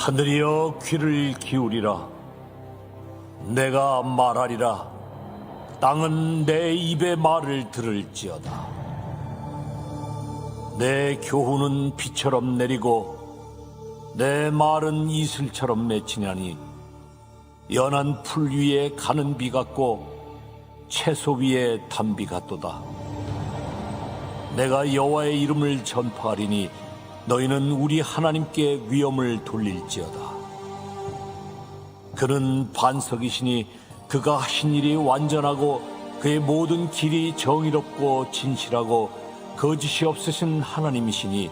하늘이여 귀를 기울이라. 내가 말하리라. 땅은 내 입의 말을 들을지어다. 내 교훈은 비처럼 내리고 내 말은 이슬처럼 맺히냐니 연한 풀 위에 가는 비 같고 채소 위에 단비 같도다. 내가 여호와의 이름을 전파하리니 너희는 우리 하나님께 위엄을 돌릴지어다. 그는 반석이시니 그가 하신 일이 완전하고 그의 모든 길이 정의롭고 진실하고 거짓이 없으신 하나님이시니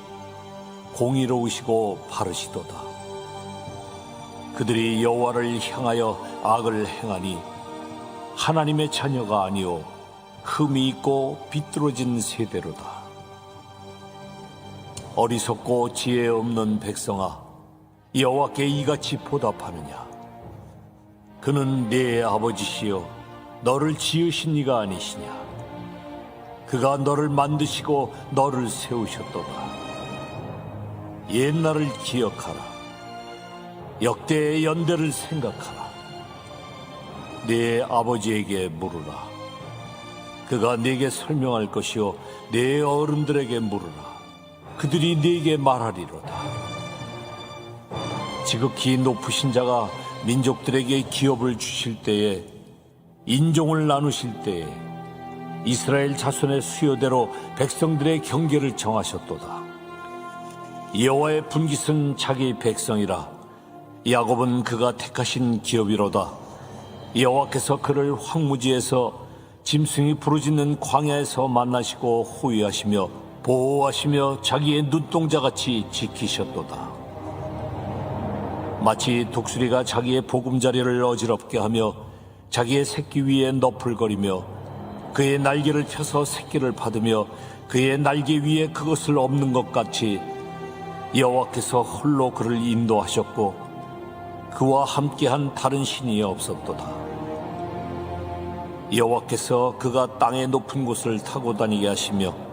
공의로우시고 바르시도다. 그들이 여호와를 향하여 악을 행하니 하나님의 자녀가 아니오 흠이 있고 비뚤어진 세대로다. 어리석고 지혜 없는 백성아, 여호와께 이같이 보답하느냐? 그는 네 아버지시여 너를 지으신 이가 아니시냐? 그가 너를 만드시고 너를 세우셨도다. 옛날을 기억하라. 역대의 연대를 생각하라. 네 아버지에게 물으라. 그가 네게 설명할 것이요 네 어른들에게 물으라. 그들이 네게 말하리로다. 지극히 높으신 자가 민족들에게 기업을 주실 때에, 인종을 나누실 때에 이스라엘 자손의 수요대로 백성들의 경계를 정하셨도다. 여호와의 분깃은 자기 백성이라. 야곱은 그가 택하신 기업이로다. 여호와께서 그를 황무지에서 짐승이 부르짖는 광야에서 만나시고 호위하시며 보호하시며 자기의 눈동자같이 지키셨도다. 마치 독수리가 자기의 보금자리를 어지럽게 하며 자기의 새끼 위에 너풀거리며 그의 날개를 펴서 새끼를 받으며 그의 날개 위에 그것을 엎는 것 같이 여호와께서 홀로 그를 인도하셨고 그와 함께한 다른 신이 없었도다. 여호와께서 그가 땅의 높은 곳을 타고 다니게 하시며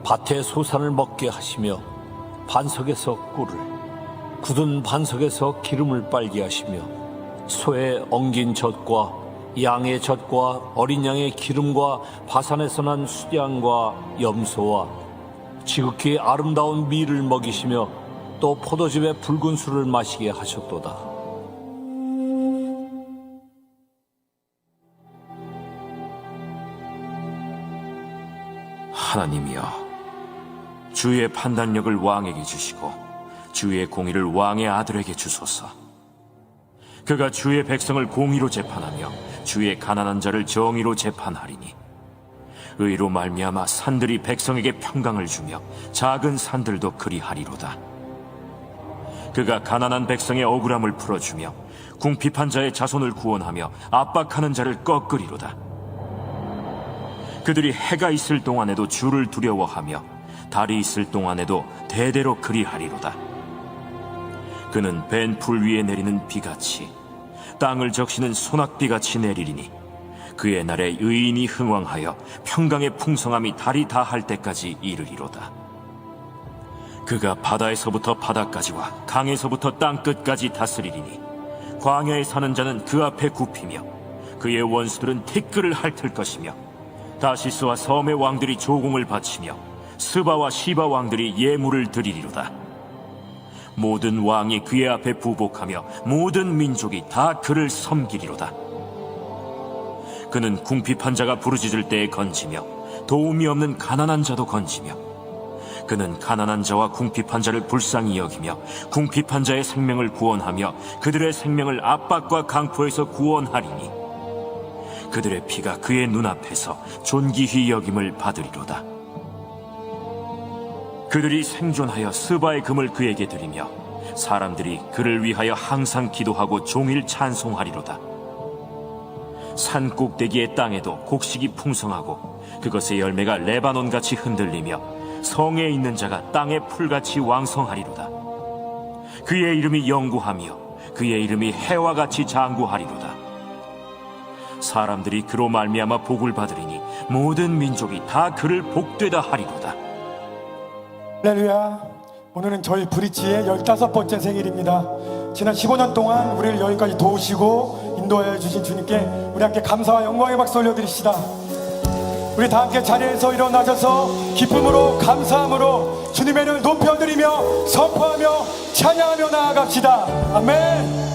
밭의 소산을 먹게 하시며 반석에서 꿀을, 굳은 반석에서 기름을 빨게 하시며 소의 엉긴 젖과 양의 젖과 어린 양의 기름과 바산에서 난 수량과 염소와 지극히 아름다운 밀을 먹이시며 또 포도즙의 붉은 술을 마시게 하셨도다. 하나님이여, 주의 판단력을 왕에게 주시고 주의 공의를 왕의 아들에게 주소서. 그가 주의 백성을 공의로 재판하며 주의 가난한 자를 정의로 재판하리니 의로 말미암아 산들이 백성에게 평강을 주며 작은 산들도 그리하리로다. 그가 가난한 백성의 억울함을 풀어주며 궁핍한 자의 자손을 구원하며 압박하는 자를 꺾으리로다. 그들이 해가 있을 동안에도 주를 두려워하며 달이 있을 동안에도 대대로 그리하리로다. 그는 벤 풀 위에 내리는 비같이 땅을 적시는 소낙비같이 내리리니 그의 날에 의인이 흥왕하여 평강의 풍성함이 달이 다할 때까지 이르리로다. 그가 바다에서부터 바다까지와 강에서부터 땅 끝까지 다스리리니 광야에 사는 자는 그 앞에 굽히며 그의 원수들은 티끌을 핥을 것이며 다시스와 섬의 왕들이 조공을 바치며 스바와 시바 왕들이 예물을 드리리로다. 모든 왕이 그의 앞에 부복하며 모든 민족이 다 그를 섬기리로다. 그는 궁핍한 자가 부르짖을 때에 건지며 도움이 없는 가난한 자도 건지며 그는 가난한 자와 궁핍한 자를 불쌍히 여기며 궁핍한 자의 생명을 구원하며 그들의 생명을 압박과 강포에서 구원하리니 그들의 피가 그의 눈앞에서 존귀히 여김을 받으리로다. 그들이 생존하여 스바의 금을 그에게 드리며 사람들이 그를 위하여 항상 기도하고 종일 찬송하리로다. 산 꼭대기의 땅에도 곡식이 풍성하고 그것의 열매가 레바논같이 흔들리며 성에 있는 자가 땅의 풀같이 왕성하리로다. 그의 이름이 영구하며 그의 이름이 해와 같이 장구하리로다. 사람들이 그로 말미암아 복을 받으리니 모든 민족이 다 그를 복되다 하리로다. 할렐루야. 오늘은 저희 브릿지의 15번째 생일입니다. 지난 15년 동안 우리를 여기까지 도우시고 인도하여 주신 주님께 우리 함께 감사와 영광의 박수 올려드리시다. 우리 다 함께 자리에서 일어나셔서 기쁨으로 감사함으로 주님의 이름을 높여드리며 선포하며 찬양하며 나아갑시다. 아멘.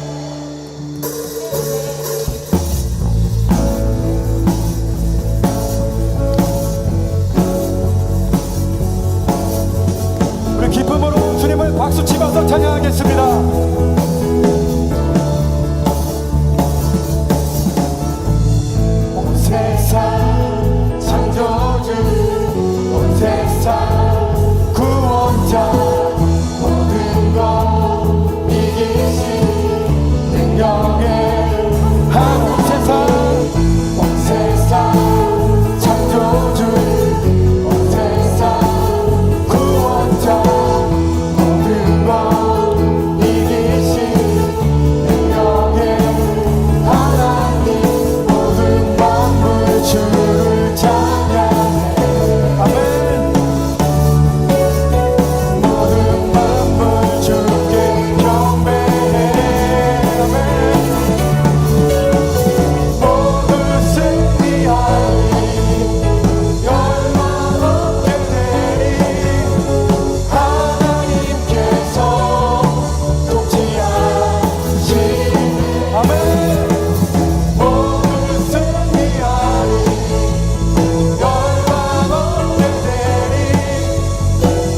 우리 기쁨으로 주님을 박수치면서 찬양하겠습니다. 온 세상 창조주, 온 세상 구원자, 모든 것 이기신 능력의 한 세상, 온 세상 창조주, 온 세상 구원자, 모든 것 이기신 능력의 하나님, 모든 만물 주를 찬양해. 아멘. 모든 만물 주께 경배해. 아멘. 모든 승리하리, 열망 얻게 되리. 하나님께서 통치하시니. 아멘. 모든 승리하리, 열망 얻게 되리.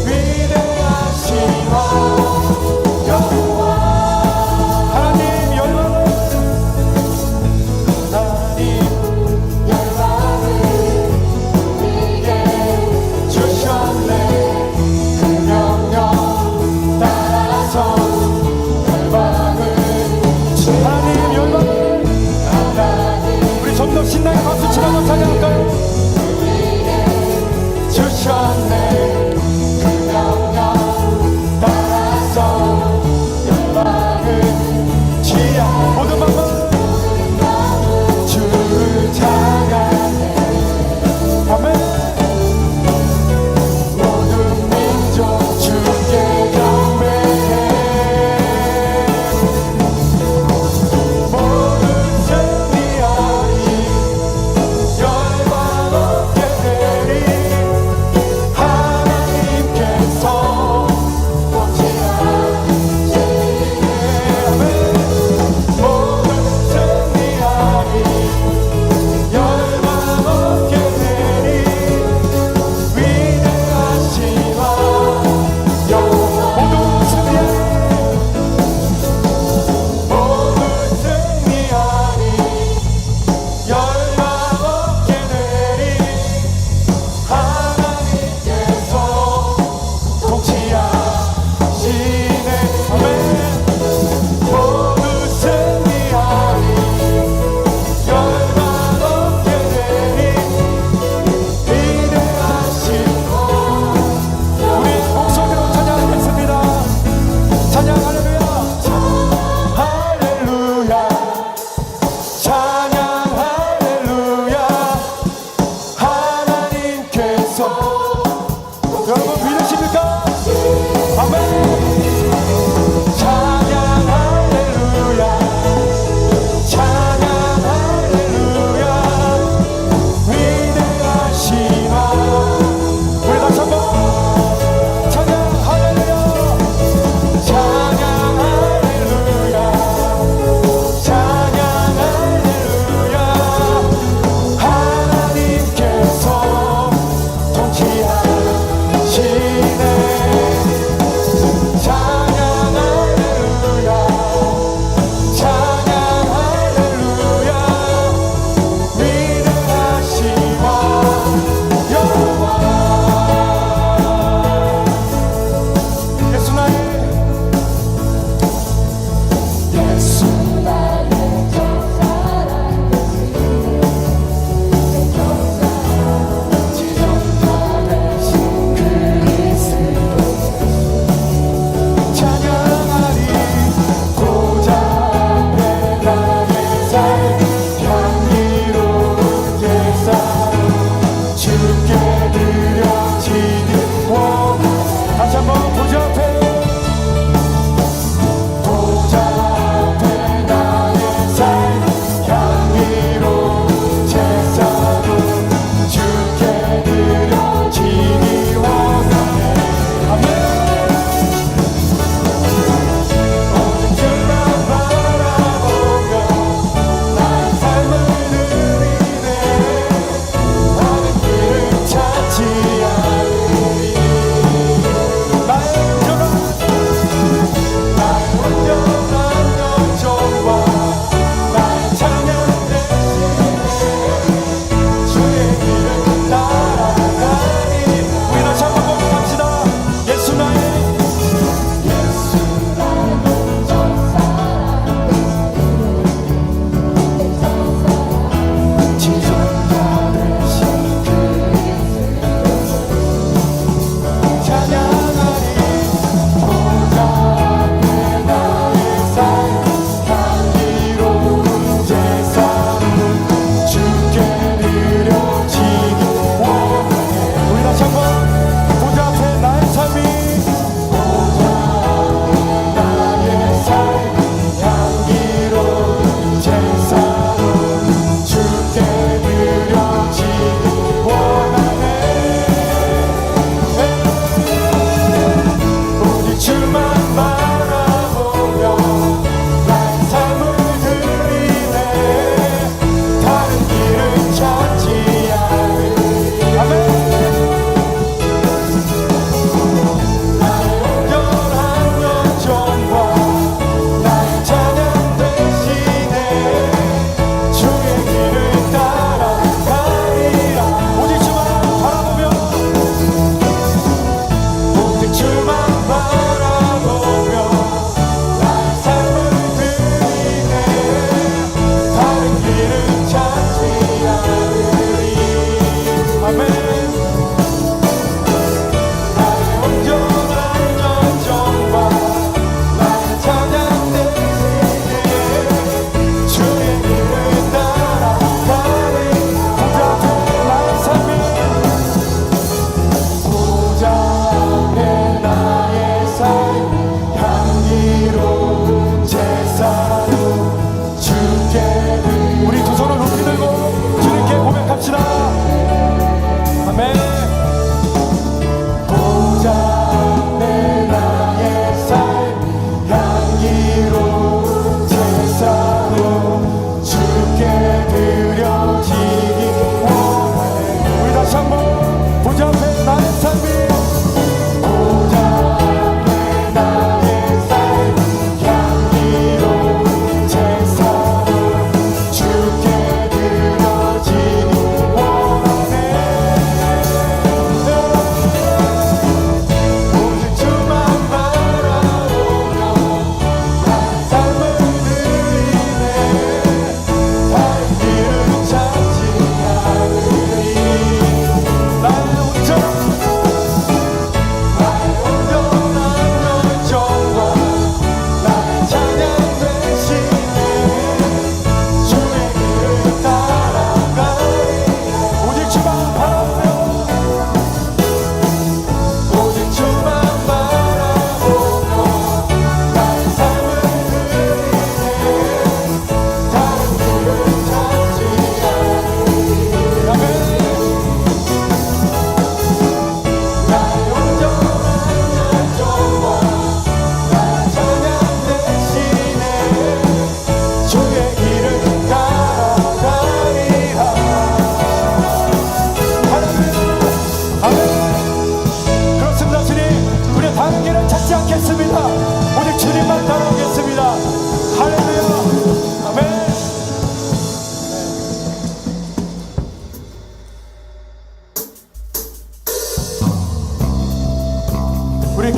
위대하시마 여호와. 하나님 열망을, 하나님 열망을 우리에게 주셨네. 그 명령 따라서 열망을 하나님 열망을, 하나님 우리 좀 더 신나게 박수 치면서 찬양할까요? 주셨네. 그 명령 따라서 열망을 취하. 모든 만물 주를 찬양해. 아멘. 모든 민족 주께 경배해. 모든 승리하리, 열망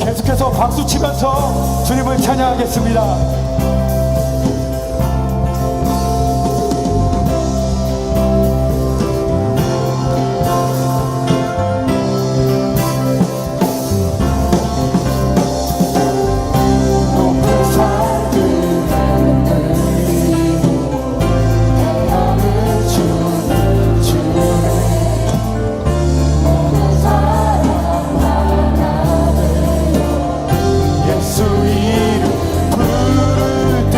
계속해서 박수 치면서 주님을 찬양하겠습니다. 예수 이름 부를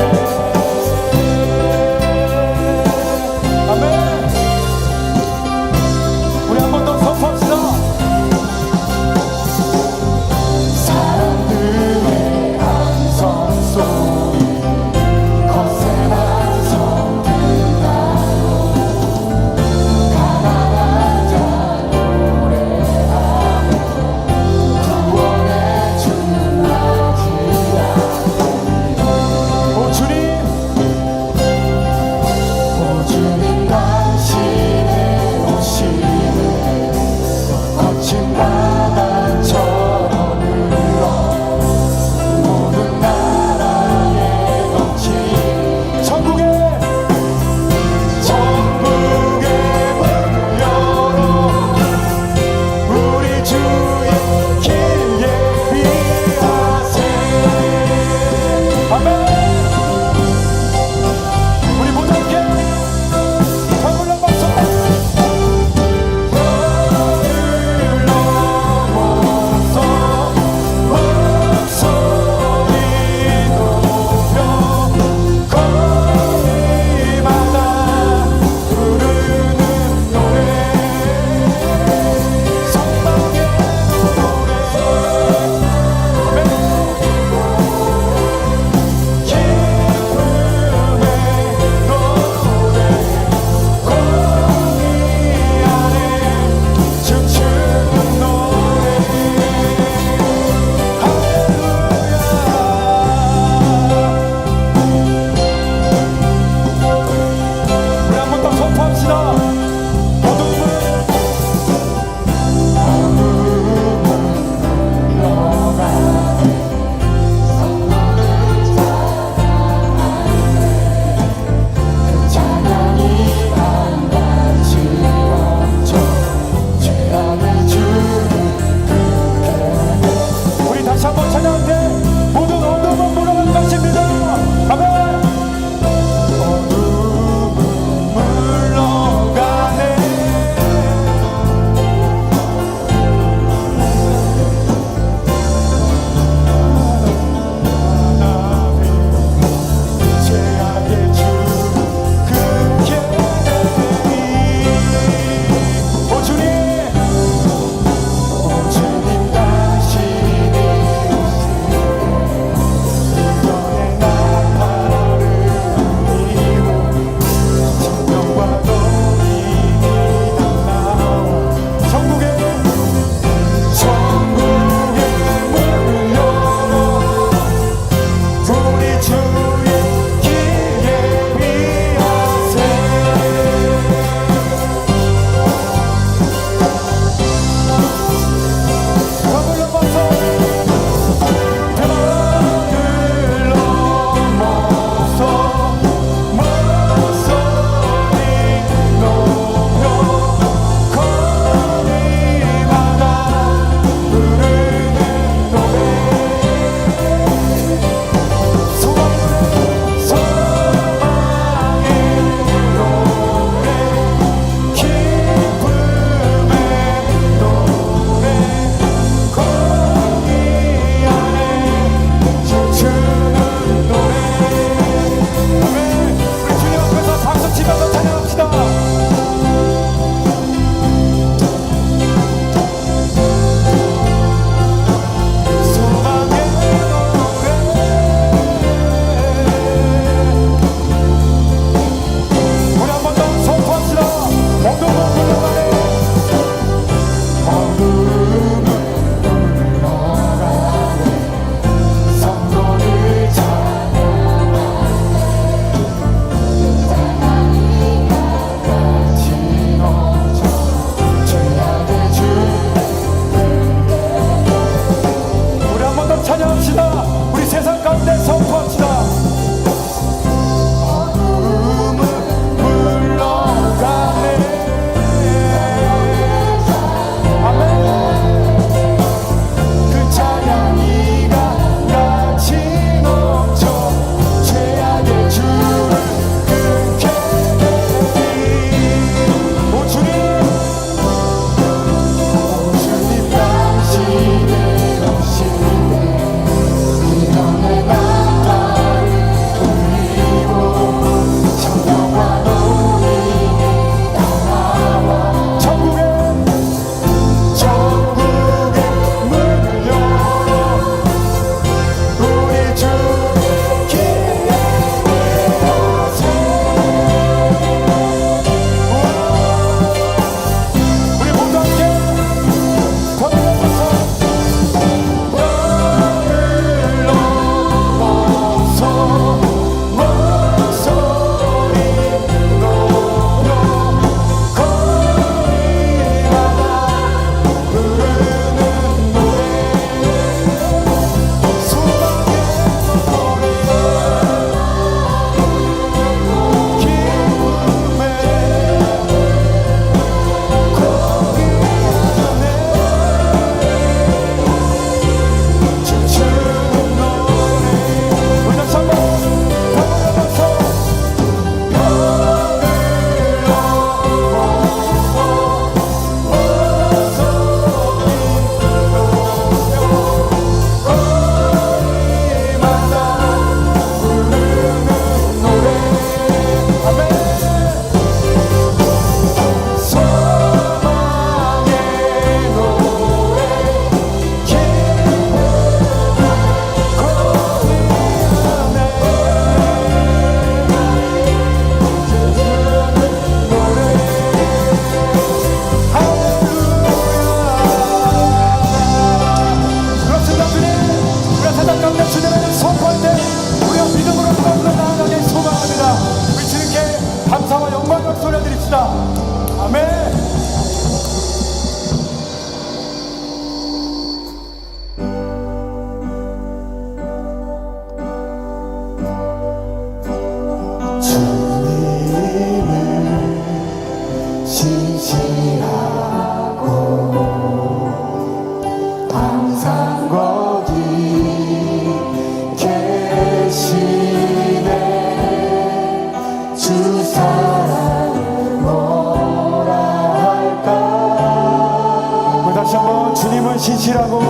다시 한번 주님은 신실하고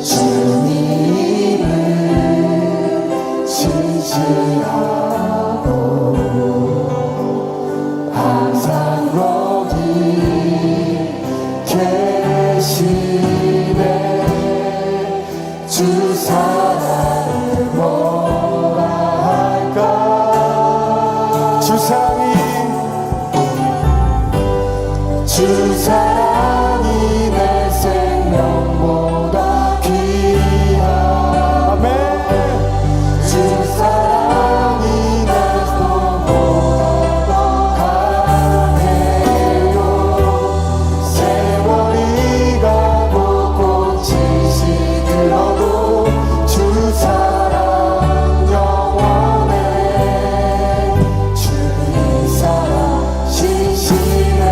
주님은 신실하고 항상 거기 계시네. 주 사랑을 뭐라 할까. 주 사랑이 내 생명보다 귀하네. 주 사랑이 내 손보다 강해요. 세월이 가고 꽃이 시들어도 주 사랑 영원해. 주님 사랑 신실해요.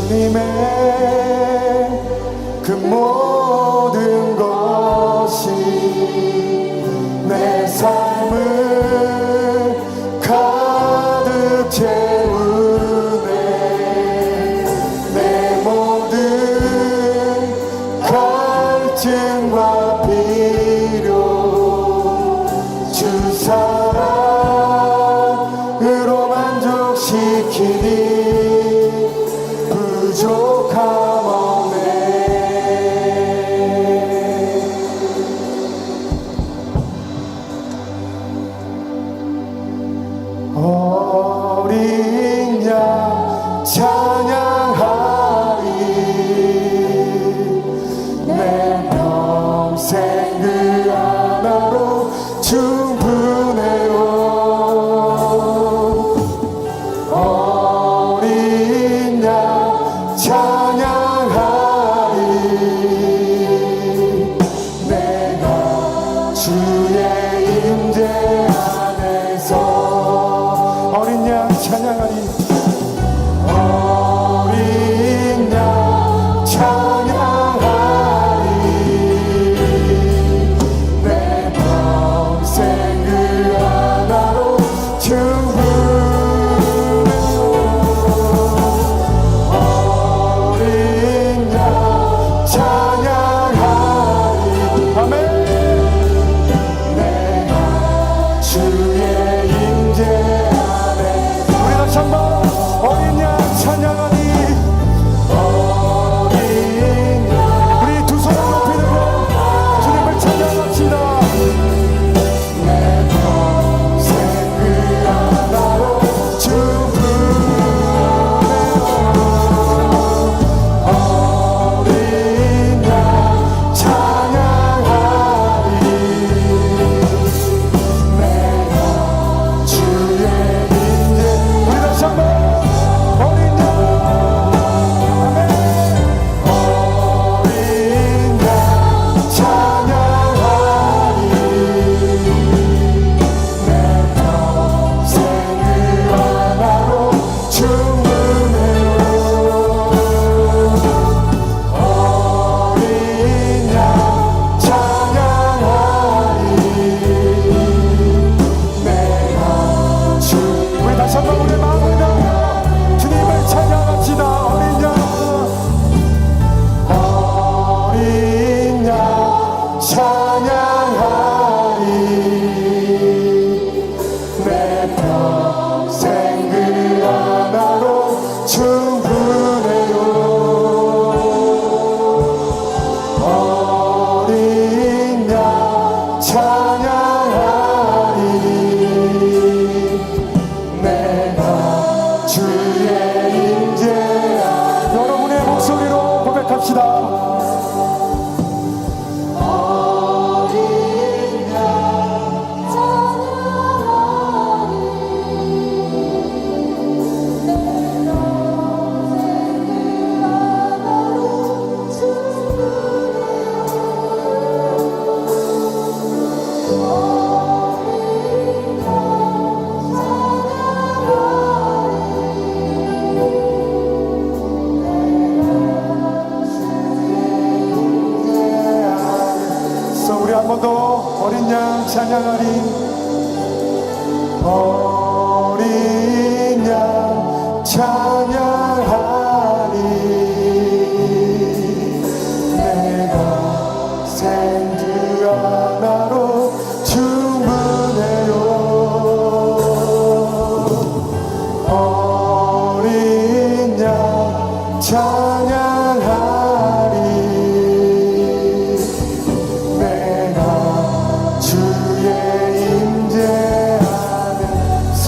주님의 그 모든 것이 내 삶을 가득 채우네. 내 모든 갈증과 필요 주 사랑으로 만족시키니 부족함 없네. 어린 양 찬양하리. 내 평생 그 하나로 충분해요. 어린 양 찬양하리. 내가 주의 임재 안에서 어린 양 찬양하리. 어린 양 찬양하리. 내 평생 그 하나로 충분해요. 어린 양 찬양하리. 아멘. 내가 주의 임재 안에 우리 다시 한번 어린 양 찬양하리. 어린 양 우리 두 손을 높이 들고 주님을 찬양합시다. 내 평생 그 하나로 충분해요. 어린 양 찬양하리. 내가 주의 임재 우리 다시 한번 어린 양 아멘. 어린 양 찬양하리. 내 평생 그 하나로 충분해요. 어린 양 찬양하리. 내가 주 우리 다시 한번 우리 마음을 다하여 주님을 찬양합시다. 어린 양 어린 양 찬양하리. 내 평생 그 하나로 충분해요. 어린 양 찬양하리. 내가 주의 임재 여러분의 목소리로 고백합시다. 우리 한 번 더 어린 양 찬양하리. 어린 양 찬양하리. 내가 생그 하나로 충분해요. 어린 양 찬양하리. 내가 주의 임재 안에서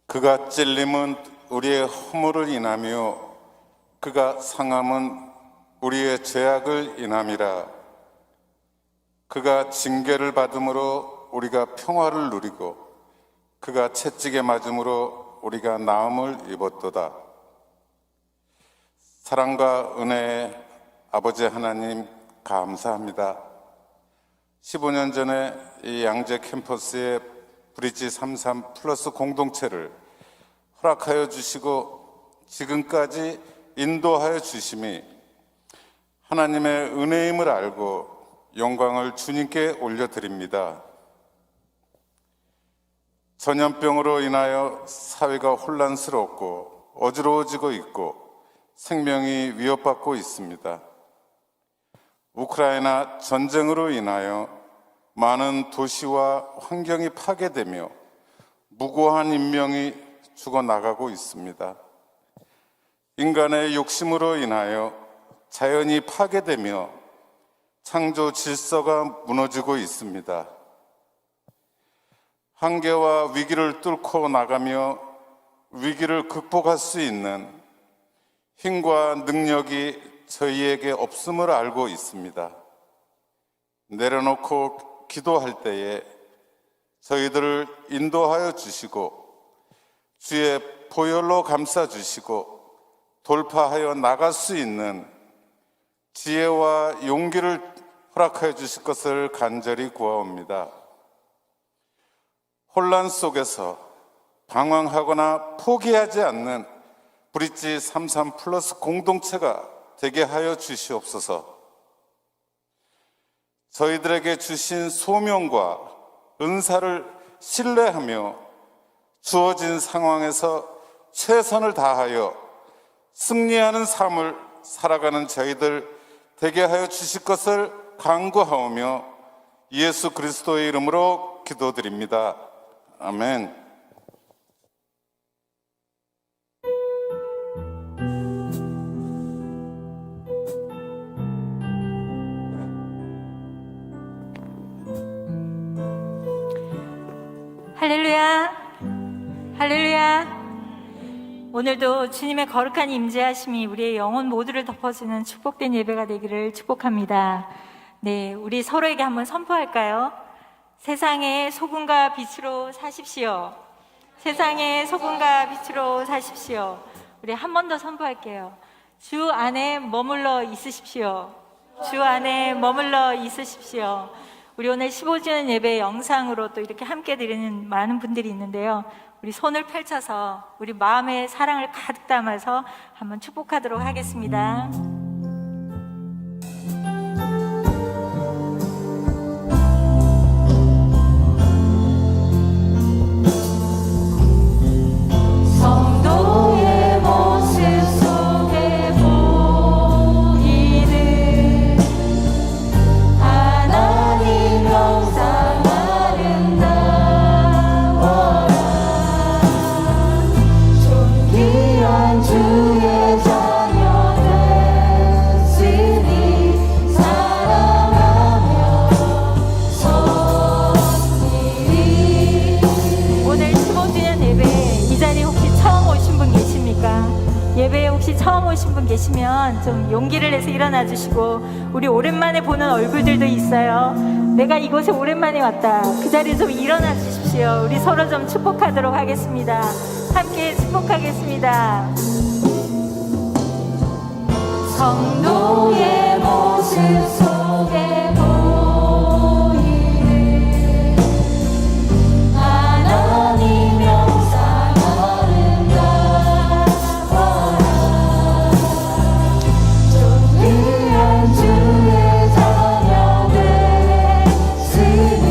그가 찔림은 우리의 허물을 인하며 그가 상함은 우리의 죄악을 인함이라. 그가 징계를 받음으로 우리가 평화를 누리고 그가 채찍에 맞음으로 우리가 나음을 입었도다. 사랑과 은혜의 아버지 하나님 감사합니다. 15년 전에 이 양재 캠퍼스에 브릿지 33 플러스 공동체를 허락하여 주시고 지금까지 인도하여 주심이 하나님의 은혜임을 알고 영광을 주님께 올려드립니다. 전염병으로 인하여 사회가 혼란스럽고 어지러워지고 있고 생명이 위협받고 있습니다. 우크라이나 전쟁으로 인하여 많은 도시와 환경이 파괴되며 무고한 인명이 죽어나가고 있습니다. 인간의 욕심으로 인하여 자연이 파괴되며 창조 질서가 무너지고 있습니다. 한계와 위기를 뚫고 나가며 위기를 극복할 수 있는 힘과 능력이 저희에게 없음을 알고 있습니다. 내려놓고 기도할 때에 저희들을 인도하여 주시고 주의 보혈로 감싸 주시고 돌파하여 나갈 수 있는 지혜와 용기를 허락하여 주실 것을 간절히 구하옵니다. 혼란 속에서 방황하거나 포기하지 않는 브릿지 33 플러스 공동체가 되게 하여 주시옵소서. 저희들에게 주신 소명과 은사를 신뢰하며 주어진 상황에서 최선을 다하여 승리하는 삶을 살아가는 저희들 되게 하여 주실 것을 간구하오며 예수 그리스도의 이름으로 기도드립니다. 아멘. 할렐루야, 할렐루야. 오늘도 주님의 거룩한 임재하심이 우리의 영혼 모두를 덮어주는 축복된 예배가 되기를 축복합니다. 네, 우리 서로에게 한번 선포할까요? 세상의 소금과 빛으로 사십시오. 세상의 소금과 빛으로 사십시오. 우리 한 번 더 선포할게요. 주 안에 머물러 있으십시오. 주 안에 머물러 있으십시오. 우리 오늘 15주년 예배 영상으로 또 이렇게 함께 드리는 많은 분들이 있는데요. 우리 손을 펼쳐서 우리 마음의 사랑을 가득 담아서 한번 축복하도록 하겠습니다. 성도의 모습 속에 보이는 하나님 영상 아름다워라. 존귀한 주의 자녀 됐으니 사랑하며 섬기리. 오늘 15주년 예배 이 자리에 혹시 처음 오신 분 계십니까? 예배에 혹시 처음 오신 분 계시면 좀 용기를 내서 일어나 주시고, 우리 오랜만에 보는 얼굴들도 있어요. 내가 이곳에 오랜만에 왔다. 그 자리에 좀 일어나 주십시오. 우리 서로 좀 축복하도록 하겠습니다. 함께 축복하겠습니다. 성도의 모습 속에 보이는 하나님 영상 아름다워라. 존귀한 주의 자녀 됐으니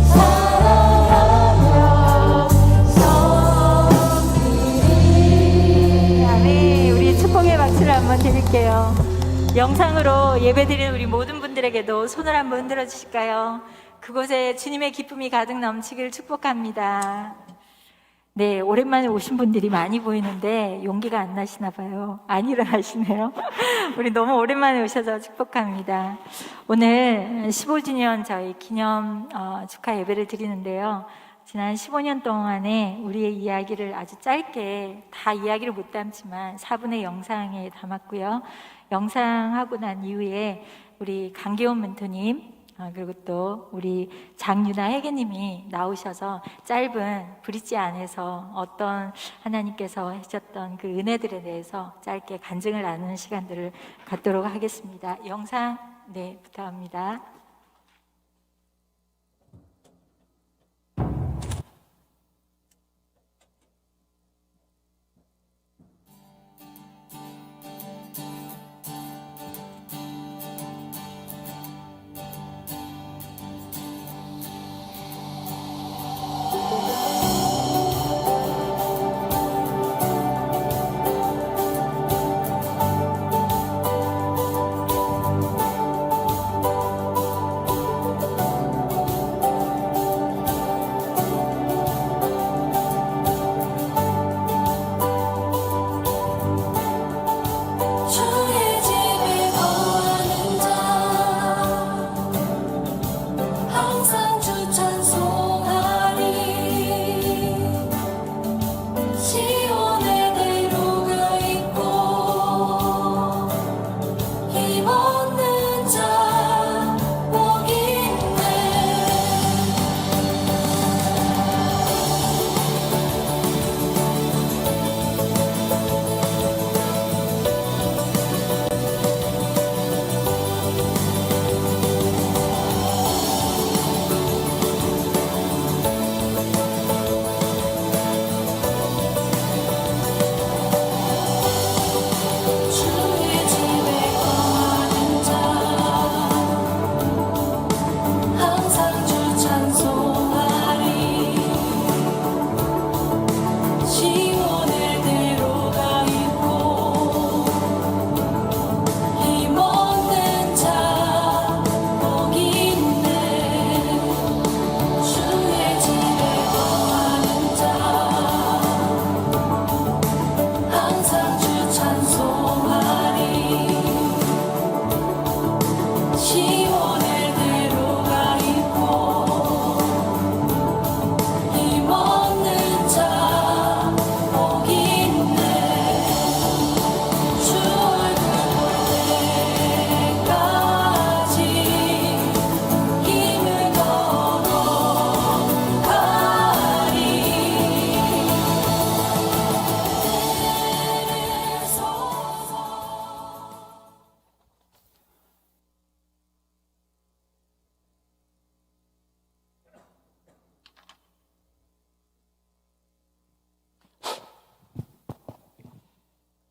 사랑하며 섬기리. 아멘. 우리 축복의 박수를 한번 드릴게요. 영상으로 예배드리는 우리 모든 분들에게도 손을 한번 흔들어 주실까요? 그곳에 주님의 기쁨이 가득 넘치길 축복합니다. 네, 오랜만에 오신 분들이 많이 보이는데 용기가 안 나시나 봐요. 안 일어나시네요. 우리 너무 오랜만에 오셔서 축복합니다. 오늘 15주년 저희 기념 축하 예배를 드리는데요. 지난 15년 동안에 우리의 이야기를 아주 짧게 다 이야기를 못 담지만 4분의 영상에 담았고요. 영상하고 난 이후에 우리 강기원 멘토님, 그리고 또 우리 장유나 회계님이 나오셔서 짧은 브릿지 안에서 어떤 하나님께서 해주셨던 그 은혜들에 대해서 짧게 간증을 나누는 시간들을 갖도록 하겠습니다. 영상 네 부탁합니다.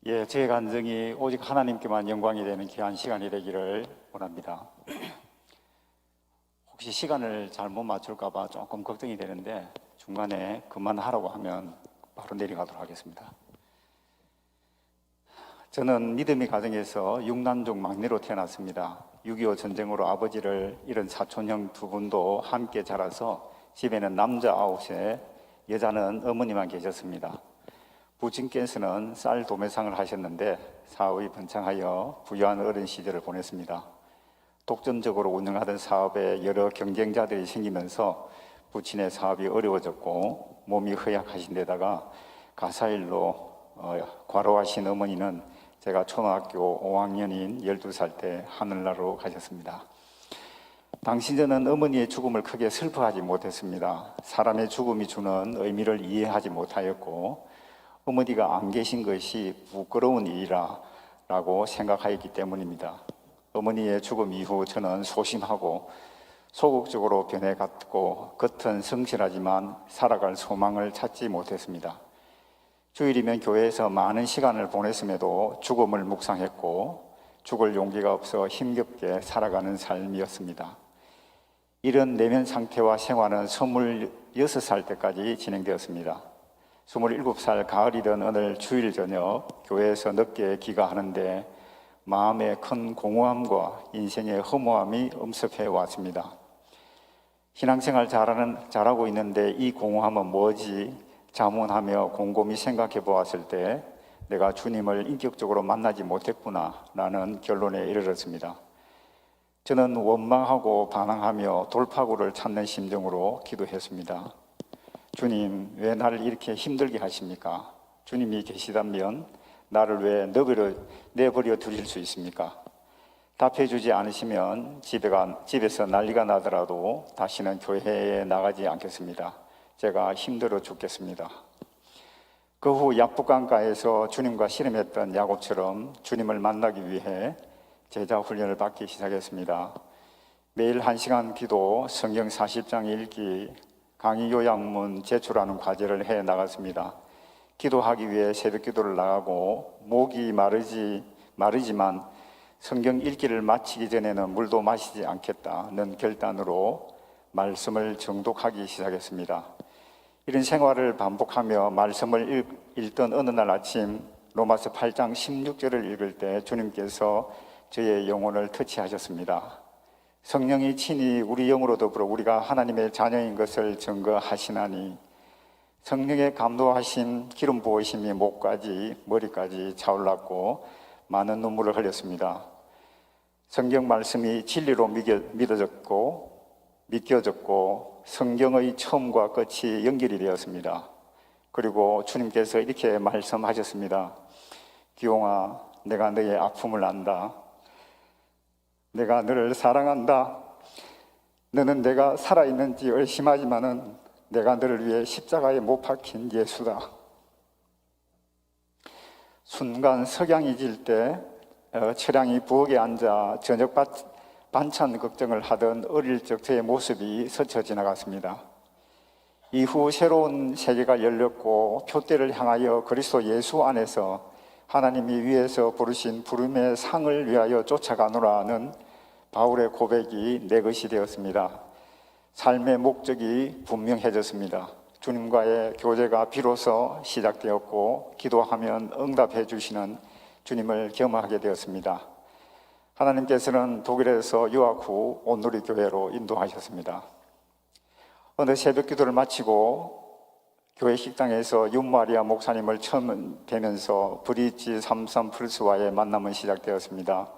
예, 제 간증이 오직 하나님께만 영광이 되는 귀한 시간이 되기를 원합니다. 혹시 시간을 잘못 맞출까봐 조금 걱정이 되는데 중간에 그만하라고 하면 바로 내려가도록 하겠습니다. 저는 믿음의 가정에서 육남중 막내로 태어났습니다. 6.25 전쟁으로 아버지를 잃은 사촌형 두 분도 함께 자라서 집에는 남자 9에 여자는 어머니만 계셨습니다. 부친께서는 쌀 도매상을 하셨는데 사업이 번창하여 부유한 어린 시절을 보냈습니다. 독점적으로 운영하던 사업에 여러 경쟁자들이 생기면서 부친의 사업이 어려워졌고 몸이 허약하신 데다가 가사일로 과로하신 어머니는 제가 초등학교 5학년인 12살 때 하늘나라로 가셨습니다. 당시 저는 어머니의 죽음을 크게 슬퍼하지 못했습니다. 사람의 죽음이 주는 의미를 이해하지 못하였고 어머니가 안 계신 것이 부끄러운 일이라고 생각하였기 때문입니다. 어머니의 죽음 이후 저는 소심하고 소극적으로 변해갔고 겉은 성실하지만 살아갈 소망을 찾지 못했습니다. 주일이면 교회에서 많은 시간을 보냈음에도 죽음을 묵상했고 죽을 용기가 없어 힘겹게 살아가는 삶이었습니다. 이런 내면 상태와 생활은 26살 때까지 진행되었습니다. 27살 가을이던 어느 주일 저녁 교회에서 늦게 귀가하는데 마음에 큰 공허함과 인생의 허무함이 엄습해 왔습니다. 신앙생활 잘하고 있는데 이 공허함은 뭐지? 자문하며 곰곰이 생각해 보았을 때 내가 주님을 인격적으로 만나지 못했구나 라는 결론에 이르렀습니다. 저는 원망하고 반항하며 돌파구를 찾는 심정으로 기도했습니다. 주님, 왜 나를 이렇게 힘들게 하십니까? 주님이 계시다면 나를 왜 내버려 두실 수 있습니까? 답해 주지 않으시면 집에서 난리가 나더라도 다시는 교회에 나가지 않겠습니다. 제가 힘들어 죽겠습니다. 그 후 약북강가에서 주님과 씨름했던 야곱처럼 주님을 만나기 위해 제자 훈련을 받기 시작했습니다. 매일 1시간 기도, 성경 40장 읽기, 강의 요약문 제출하는 과제를 해 나갔습니다. 기도하기 위해 새벽 기도를 나가고 목이 마르지만 성경 읽기를 마치기 전에는 물도 마시지 않겠다는 결단으로 말씀을 정독하기 시작했습니다. 이런 생활을 반복하며 말씀을 읽던 어느 날 아침 로마서 8장 16절을 읽을 때 주님께서 저의 영혼을 터치하셨습니다. 성령이 친히 우리 영으로 더불어 우리가 하나님의 자녀인 것을 증거하시나니 성령의 감도하심, 기름 부으심이 목까지 머리까지 차올랐고 많은 눈물을 흘렸습니다. 성경 말씀이 진리로 믿겨졌고 성경의 처음과 끝이 연결이 되었습니다. 그리고 주님께서 이렇게 말씀하셨습니다. 기용아, 내가 너의 아픔을 안다. 내가 너를 사랑한다. 너는 내가 살아있는지 의심하지만은 내가 너를 위해 십자가에 못 박힌 예수다. 순간 석양이 질 때 처량이 부엌에 앉아 저녁 반찬 걱정을 하던 어릴 적 저의 모습이 스쳐 지나갔습니다. 이후 새로운 세계가 열렸고 표대를 향하여 그리스도 예수 안에서 하나님이 위에서 부르신 부름의 상을 위하여 쫓아가노라는 바울의 고백이 내 것이 되었습니다. 삶의 목적이 분명해졌습니다. 주님과의 교제가 비로소 시작되었고 기도하면 응답해 주시는 주님을 경험하게 되었습니다. 하나님께서는 독일에서 유학 후 온누리 교회로 인도하셨습니다. 어느 새벽 기도를 마치고 교회 식당에서 윤마리아 목사님을 처음 뵈면서 브릿지 33플스와의 만남은 시작되었습니다.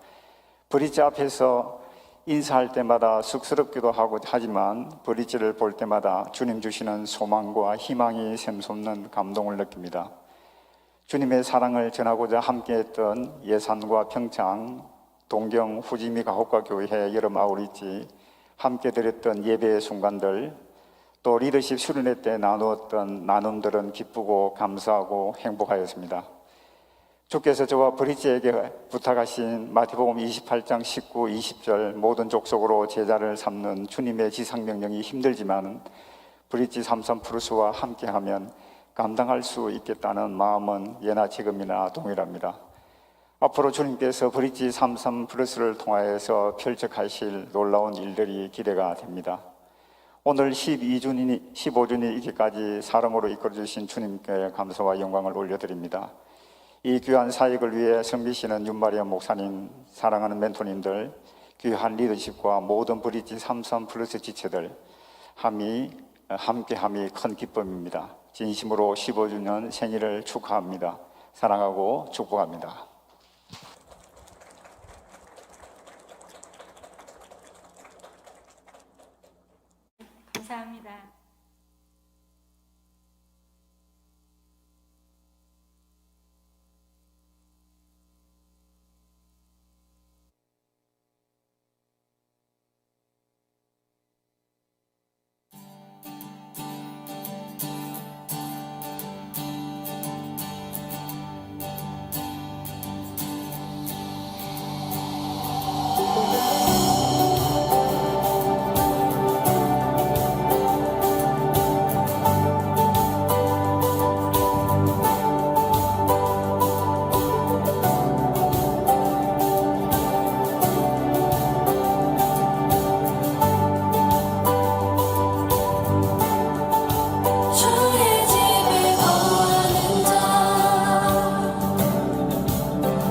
브릿지 앞에서 인사할 때마다 쑥스럽기도 하지만 브릿지를 볼 때마다 주님 주시는 소망과 희망이 샘솟는 감동을 느낍니다. 주님의 사랑을 전하고자 함께했던 예산과 평창, 동경, 후지미 가옥과 교회 여름 아우리지, 함께 드렸던 예배의 순간들, 또 리더십 수련회 때 나누었던 나눔들은 기쁘고 감사하고 행복하였습니다. 주께서 저와 브릿지에게 부탁하신 마태복음 28장 19, 20절 모든 족속으로 제자를 삼는 주님의 지상명령이 힘들지만 브릿지 33플스와 함께하면 감당할 수 있겠다는 마음은 예나 지금이나 동일합니다. 앞으로 주님께서 브릿지 33 플러스를 통하여서 펼쳐가실 놀라운 일들이 기대가 됩니다. 오늘 15주년이기까지 사랑으로 이끌어주신 주님께 감사와 영광을 올려드립니다. 이 귀한 사역을 위해 섬기시는 윤마리아 목사님, 사랑하는 멘토님들, 귀한 리더십과 모든 브릿지 33 플러스 지체들 함께함이 큰 기쁨입니다. 진심으로 15주년 생일을 축하합니다. 사랑하고 축복합니다. 감사합니다. 주의 집에 거하는 자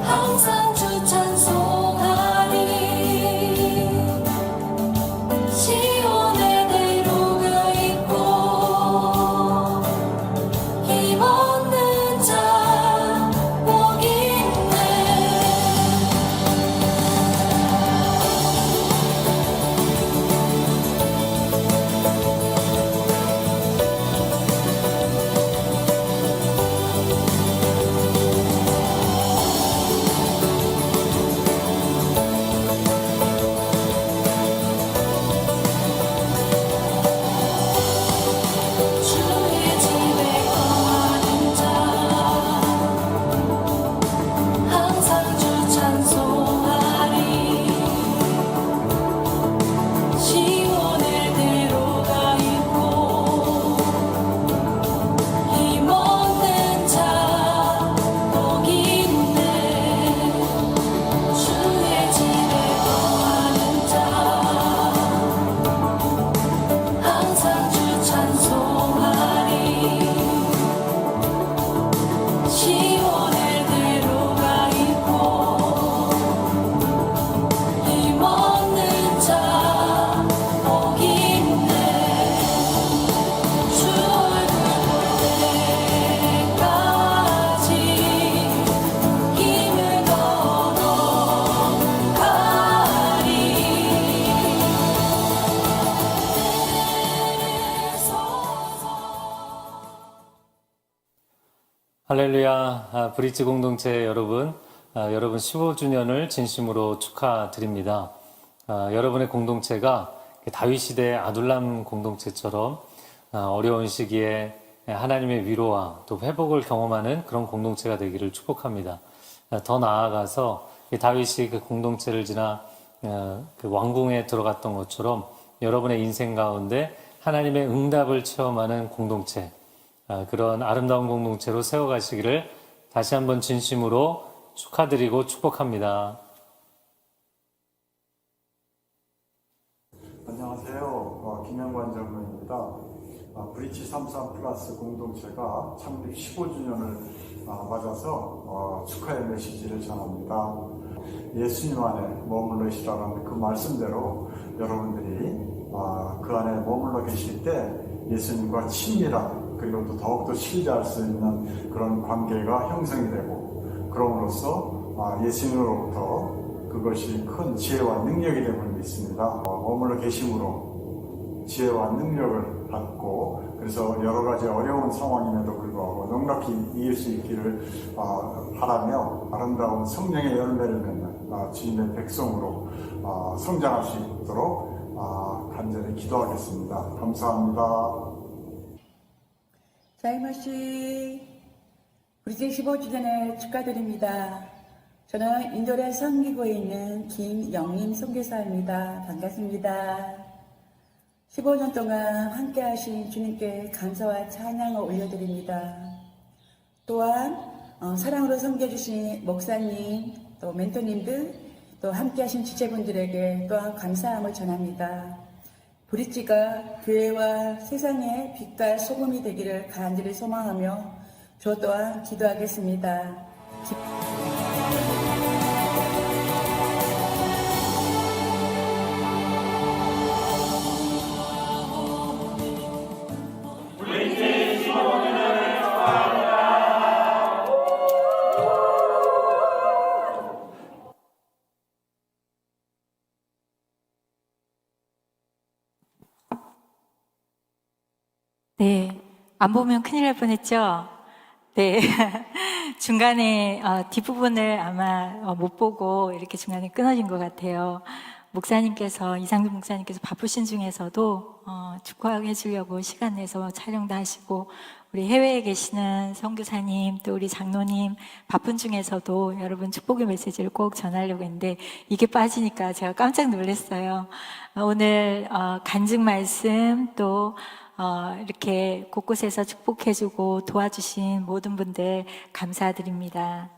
항상 주 찬송하리 시온의 대로가 있고 힘없는 자 복 있네. 주의 집에 거하는 자 항상 주 찬송하리 시온의 대로가 있고 힘없는 자 복 있네. 주의 집에 거하는 자 항상 주 찬송하리 시온의 대로가 있고 힘없는 자 복 있네. 주 얼굴 볼 때까지 힘을 걸어가리. 할렐루야, 브릿지 공동체 여러분, 여러분 15주년을 진심으로 축하드립니다. 여러분의 공동체가 다윗시대의 아둘람 공동체처럼 어려운 시기에 하나님의 위로와 또 회복을 경험하는 그런 공동체가 되기를 축복합니다. 더 나아가서 다윗이 그 공동체를 지나 그 왕궁에 들어갔던 것처럼 여러분의 인생 가운데 하나님의 응답을 체험하는 공동체, 그런 아름다운 공동체로 세워가시기를 다시 한번 진심으로 축하드리고 축복합니다. 안녕하세요. 김영관 장로입니다. 브릿지 33 플러스 공동체가 창립 15주년을 맞아서 축하의 메시지를 전합니다. 예수님 안에 머물러시라는 그 말씀대로 여러분들이 그 안에 머물러 계실 때 예수님과 친밀한, 그리고 또 더욱더 신뢰할 수 있는 그런 관계가 형성이 되고, 그럼으로써 예수님으로부터 그것이 큰 지혜와 능력이 됨을 믿습니다. 머물러 계심으로 지혜와 능력을 받고, 그래서 여러 가지 어려운 상황임에도 불구하고 넉넉히 이길 수 있기를 바라며, 아름다운 성령의 열매를 맺는 주님의 백성으로 성장할 수 있도록 간절히 기도하겠습니다. 감사합니다. 자이머씨, 브릿지 15주년을 축하드립니다. 저는 인도에 섬기고 있는 김영림 선교사입니다. 반갑습니다. 15년 동안 함께 하신 주님께 감사와 찬양을 올려드립니다. 또한 사랑으로 섬겨주신 목사님, 또 멘토님들, 또 함께 하신 지체분들에게 또한 감사함을 전합니다. 브릿지가 교회와 세상의 빛과 소금이 되기를 간절히 소망하며 저 또한 기도하겠습니다. 네, 안 보면 큰일 날 뻔했죠? 네, 중간에 뒷부분을 아마 못 보고 이렇게 중간에 끊어진 것 같아요. 목사님께서, 이상준 목사님께서 바쁘신 중에서도 축하해 주려고 시간 내서 촬영도 하시고, 우리 해외에 계시는 선교사님, 또 우리 장로님 바쁜 중에서도 여러분 축복의 메시지를 꼭 전하려고 했는데 이게 빠지니까 제가 깜짝 놀랐어요. 오늘 간증 말씀 또 이렇게 곳곳에서 축복해주고 도와주신 모든 분들 감사드립니다.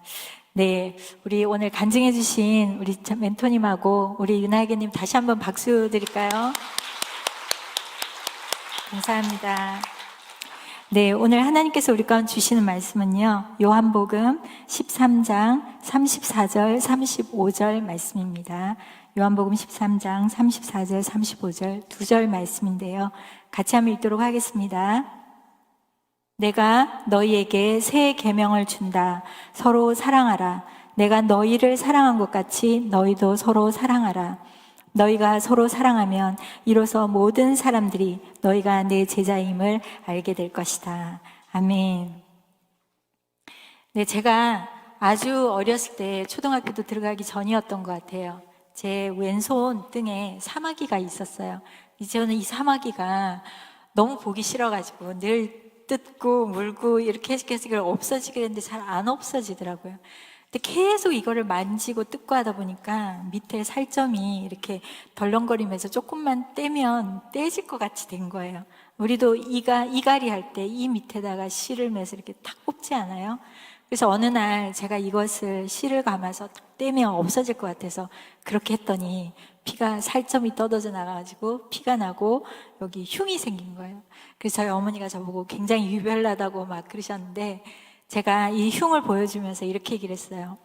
네, 우리 오늘 간증해주신 우리 멘토님하고 우리 윤하계님 다시 한번 박수 드릴까요? 감사합니다. 네, 오늘 하나님께서 우리 가운데 주시는 말씀은요, 요한복음 13장 34절, 35절 말씀입니다. 요한복음 13장 34절, 35절 두 절 말씀인데요. 같이 한번 읽도록 하겠습니다. 내가 너희에게 새 계명을 준다. 서로 사랑하라. 내가 너희를 사랑한 것 같이 너희도 서로 사랑하라. 너희가 서로 사랑하면 이로써 모든 사람들이 너희가 내 제자임을 알게 될 것이다. 아멘. 네, 제가 아주 어렸을 때 초등학교도 들어가기 전이었던 것 같아요. 제 왼손 등에 사마귀가 있었어요. 저는 이 사마귀가 너무 보기 싫어가지고 늘 뜯고 물고 이렇게 해서 이걸 없어지게 했는데 잘 안 없어지더라고요. 근데 계속 이거를 만지고 뜯고 하다 보니까 밑에 살점이 이렇게 덜렁거리면서 조금만 떼면 떼질 것 같이 된 거예요. 우리도 이갈이 할 때 이 밑에다가 실을 매서 이렇게 탁 꼽지 않아요? 그래서 어느 날 제가 이것을 실을 감아서 탁 떼면 없어질 것 같아서 그렇게 했더니 피가 살점이 떠져져 나가지고 피가 나고 여기 흉이 생긴 거예요. 그래서 저희 어머니가 저보고 굉장히 유별나다고 막 그러셨는데 제가 이 흉을 보여주면서 이렇게 얘기를 했어요.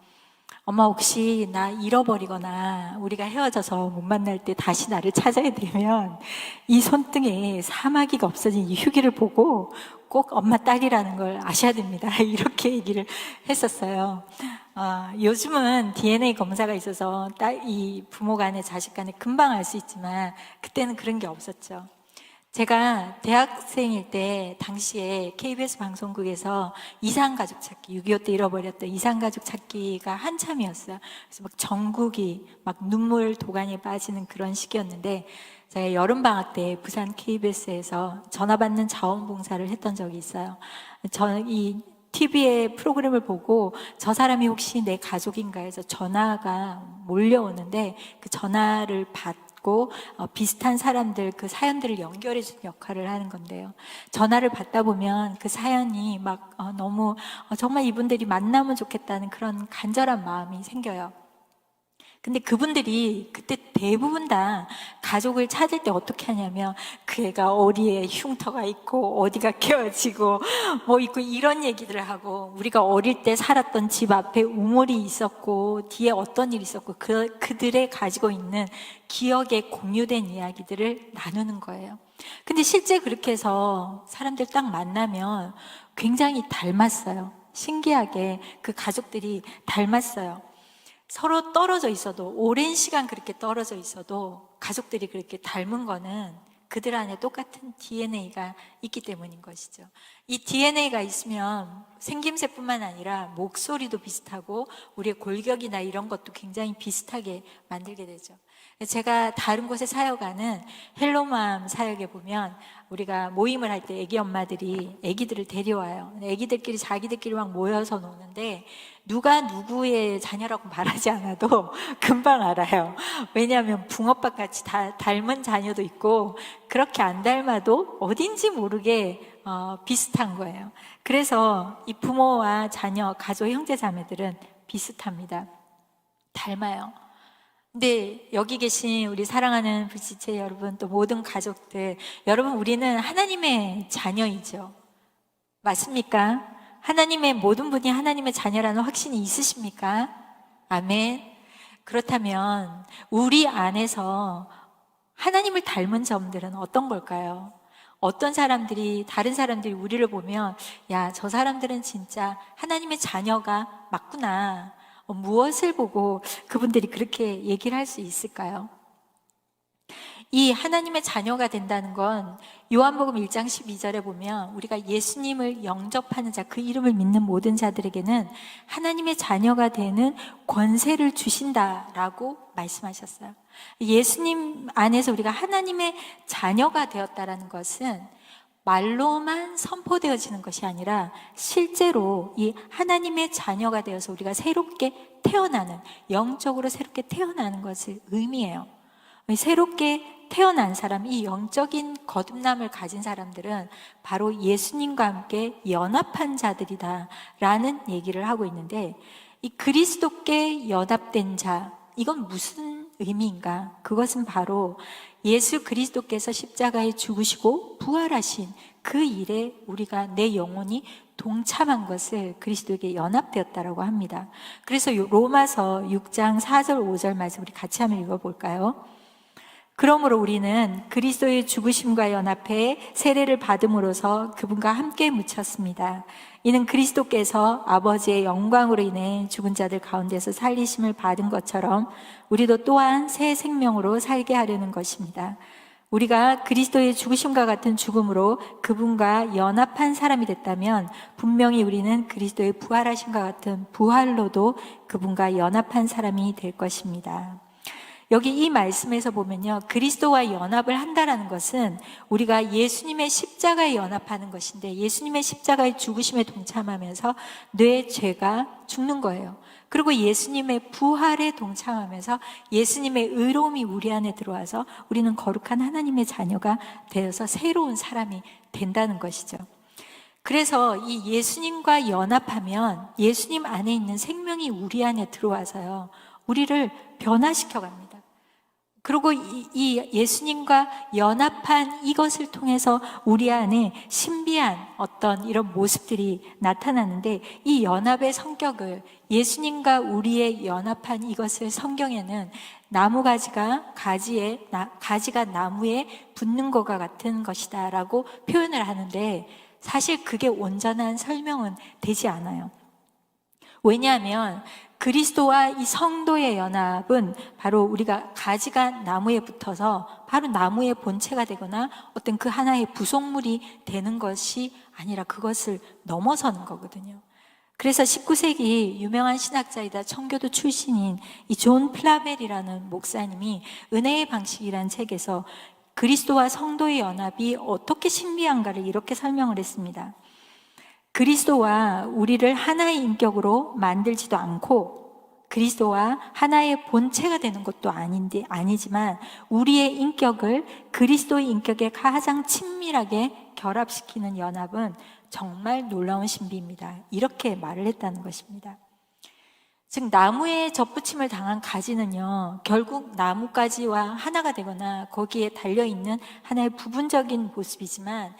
엄마, 혹시 나 잃어버리거나 우리가 헤어져서 못 만날 때 다시 나를 찾아야 되면 이 손등에 사마귀가 없어진 이 흉기를 보고 꼭 엄마 딸이라는 걸 아셔야 됩니다. 이렇게 얘기를 했었어요. 요즘은 DNA 검사가 있어서 이 부모 간에 자식 간에 금방 알 수 있지만 그때는 그런 게 없었죠. 제가 대학생일 때 당시에 KBS 방송국에서 이상가족 찾기, 6.25 때 잃어버렸던 이상가족 찾기가 한참이었어요. 그래서 막 전국이 막 눈물 도가니에 빠지는 그런 시기였는데 제가 여름방학 때 부산 KBS에서 전화받는 자원봉사를 했던 적이 있어요. 저는 이 TV의 프로그램을 보고 저 사람이 혹시 내 가족인가 해서 전화가 몰려오는데 그 전화를 받고 비슷한 사람들 그 사연들을 연결해 주는 역할을 하는 건데요. 전화를 받다 보면 그 사연이 막 너무 정말 이분들이 만나면 좋겠다는 그런 간절한 마음이 생겨요. 근데 그분들이 그때 대부분 다 가족을 찾을 때 어떻게 하냐면 그 애가 어디에 흉터가 있고 어디가 깨어지고 뭐 있고 이런 얘기들을 하고 우리가 어릴 때 살았던 집 앞에 우물이 있었고 뒤에 어떤 일이 있었고 그들의 가지고 있는 기억에 공유된 이야기들을 나누는 거예요. 근데 실제 그렇게 해서 사람들 딱 만나면 굉장히 닮았어요. 신기하게 그 가족들이 닮았어요. 서로 떨어져 있어도 오랜 시간 그렇게 떨어져 있어도 가족들이 그렇게 닮은 거는 그들 안에 똑같은 DNA가 있기 때문인 것이죠. 이 DNA가 있으면 생김새뿐만 아니라 목소리도 비슷하고 우리의 골격이나 이런 것도 굉장히 비슷하게 만들게 되죠. 제가 다른 곳에 사역하는 헬로맘 사역에 보면 우리가 모임을 할 때 애기 엄마들이 애기들을 데려와요. 애기들끼리 자기들끼리 막 모여서 노는데 누가 누구의 자녀라고 말하지 않아도 금방 알아요. 왜냐하면 붕어빵 같이 다 닮은 자녀도 있고 그렇게 안 닮아도 어딘지 모르게 비슷한 거예요. 그래서 이 부모와 자녀, 가족, 형제, 자매들은 비슷합니다. 닮아요. 근데 여기 계신 우리 사랑하는 불지체 여러분, 또 모든 가족들, 여러분, 우리는 하나님의 자녀이죠. 맞습니까? 하나님의 모든 분이 하나님의 자녀라는 확신이 있으십니까? 아멘. 그렇다면 우리 안에서 하나님을 닮은 점들은 어떤 걸까요? 어떤 사람들이, 다른 사람들이 우리를 보면 야, 저 사람들은 진짜 하나님의 자녀가 맞구나. 무엇을 보고 그분들이 그렇게 얘기를 할 수 있을까요? 이 하나님의 자녀가 된다는 건 요한복음 1장 12절에 보면 우리가 예수님을 영접하는 자, 그 이름을 믿는 모든 자들에게는 하나님의 자녀가 되는 권세를 주신다라고 말씀하셨어요. 예수님 안에서 우리가 하나님의 자녀가 되었다라는 것은 말로만 선포되어지는 것이 아니라 실제로 이 하나님의 자녀가 되어서 우리가 새롭게 태어나는, 영적으로 새롭게 태어나는 것을 의미해요. 새롭게 태어난 사람, 이 영적인 거듭남을 가진 사람들은 바로 예수님과 함께 연합한 자들이다라는 얘기를 하고 있는데, 이 그리스도께 연합된 자, 이건 무슨 의미인가? 그것은 바로 예수 그리스도께서 십자가에 죽으시고 부활하신 그 일에 우리가 내 영혼이 동참한 것을 그리스도에게 연합되었다라고 합니다. 그래서 로마서 6장 4절 5절 말씀 우리 같이 한번 읽어볼까요? 그러므로 우리는 그리스도의 죽으심과 연합해 세례를 받음으로써 그분과 함께 묻혔습니다. 이는 그리스도께서 아버지의 영광으로 인해 죽은 자들 가운데서 살리심을 받은 것처럼 우리도 또한 새 생명으로 살게 하려는 것입니다. 우리가 그리스도의 죽으심과 같은 죽음으로 그분과 연합한 사람이 됐다면 분명히 우리는 그리스도의 부활하심과 같은 부활로도 그분과 연합한 사람이 될 것입니다. 여기 이 말씀에서 보면요, 그리스도와 연합을 한다라는 것은 우리가 예수님의 십자가에 연합하는 것인데, 예수님의 십자가의 죽으심에 동참하면서 내 죄가 죽는 거예요. 그리고 예수님의 부활에 동참하면서 예수님의 의로움이 우리 안에 들어와서 우리는 거룩한 하나님의 자녀가 되어서 새로운 사람이 된다는 것이죠. 그래서 이 예수님과 연합하면 예수님 안에 있는 생명이 우리 안에 들어와서요, 우리를 변화시켜 갑니다. 그리고 이 예수님과 연합한 이것을 통해서 우리 안에 신비한 어떤 이런 모습들이 나타나는데, 이 연합의 성격을, 예수님과 우리의 연합한 이것을 성경에는 나무가지가 가지가 나무에 붙는 것과 같은 것이다 라고 표현을 하는데, 사실 그게 온전한 설명은 되지 않아요. 왜냐하면 그리스도와 이 성도의 연합은 바로 우리가 가지가 나무에 붙어서 바로 나무의 본체가 되거나 어떤 그 하나의 부속물이 되는 것이 아니라 그것을 넘어서는 거거든요. 그래서 19세기 유명한 신학자이다 청교도 출신인 이 존 플라벨이라는 목사님이 은혜의 방식이라는 책에서 그리스도와 성도의 연합이 어떻게 신비한가를 이렇게 설명을 했습니다. 그리스도와 우리를 하나의 인격으로 만들지도 않고 그리스도와 하나의 본체가 되는 것도 아니지만 우리의 인격을 그리스도의 인격에 가장 친밀하게 결합시키는 연합은 정말 놀라운 신비입니다. 이렇게 말을 했다는 것입니다. 즉 나무에 접붙임을 당한 가지는요, 결국 나뭇가지와 하나가 되거나 거기에 달려있는 하나의 부분적인 모습이지만,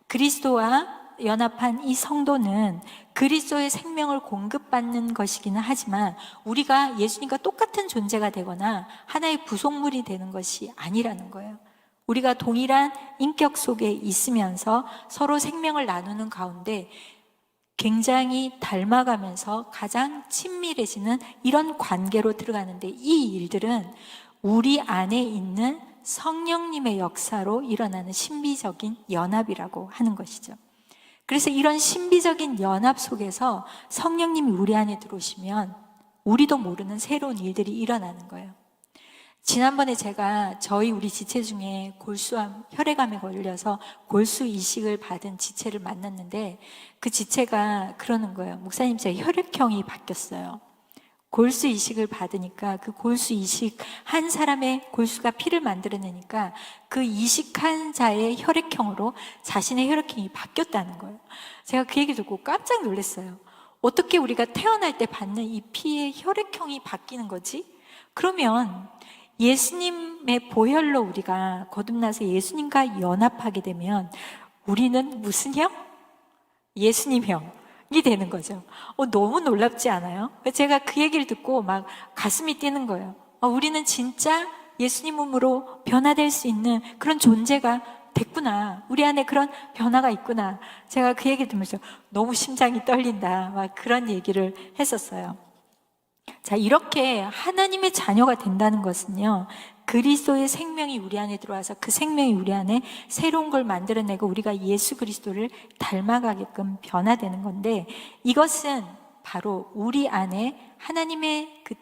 그리스도와 연합한 이 성도는 그리스도의 생명을 공급받는 것이기는 하지만 우리가 예수님과 똑같은 존재가 되거나 하나의 부속물이 되는 것이 아니라는 거예요. 우리가 동일한 인격 속에 있으면서 서로 생명을 나누는 가운데 굉장히 닮아가면서 가장 친밀해지는 이런 관계로 들어가는데, 이 일들은 우리 안에 있는 성령님의 역사로 일어나는 신비적인 연합이라고 하는 것이죠. 그래서 이런 신비적인 연합 속에서 성령님이 우리 안에 들어오시면 우리도 모르는 새로운 일들이 일어나는 거예요. 지난번에 제가 우리 지체 중에 골수암, 혈액암에 걸려서 골수 이식을 받은 지체를 만났는데 그 지체가 그러는 거예요. 목사님, 제 혈액형이 바뀌었어요. 골수 이식을 받으니까 그 골수 이식한 사람의 골수가 피를 만들어내니까 그 이식한 자의 혈액형으로 자신의 혈액형이 바뀌었다는 거예요. 제가 그 얘기 듣고 깜짝 놀랐어요. 어떻게 우리가 태어날 때 받는 이 피의 혈액형이 바뀌는 거지? 그러면 예수님의 보혈로 우리가 거듭나서 예수님과 연합하게 되면 우리는 무슨 형? 예수님형이 되는 거죠. 너무 놀랍지 않아요? 제가 그 얘기를 듣고 막 가슴이 뛰는 거예요. 우리는 진짜 예수님 몸으로 변화될 수 있는 그런 존재가 됐구나. 우리 안에 그런 변화가 있구나. 제가 그 얘기를 들으면서 너무 심장이 떨린다. 막 그런 얘기를 했었어요. 자, 이렇게 하나님의 자녀가 된다는 것은요, 그리스도의 생명이 우리 안에 들어와서 그 생명이 우리 안에 새로운 걸 만들어내고 우리가 예수 그리스도를 닮아가게끔 변화되는 건데, 이것은 바로 우리 안에 하나님의 그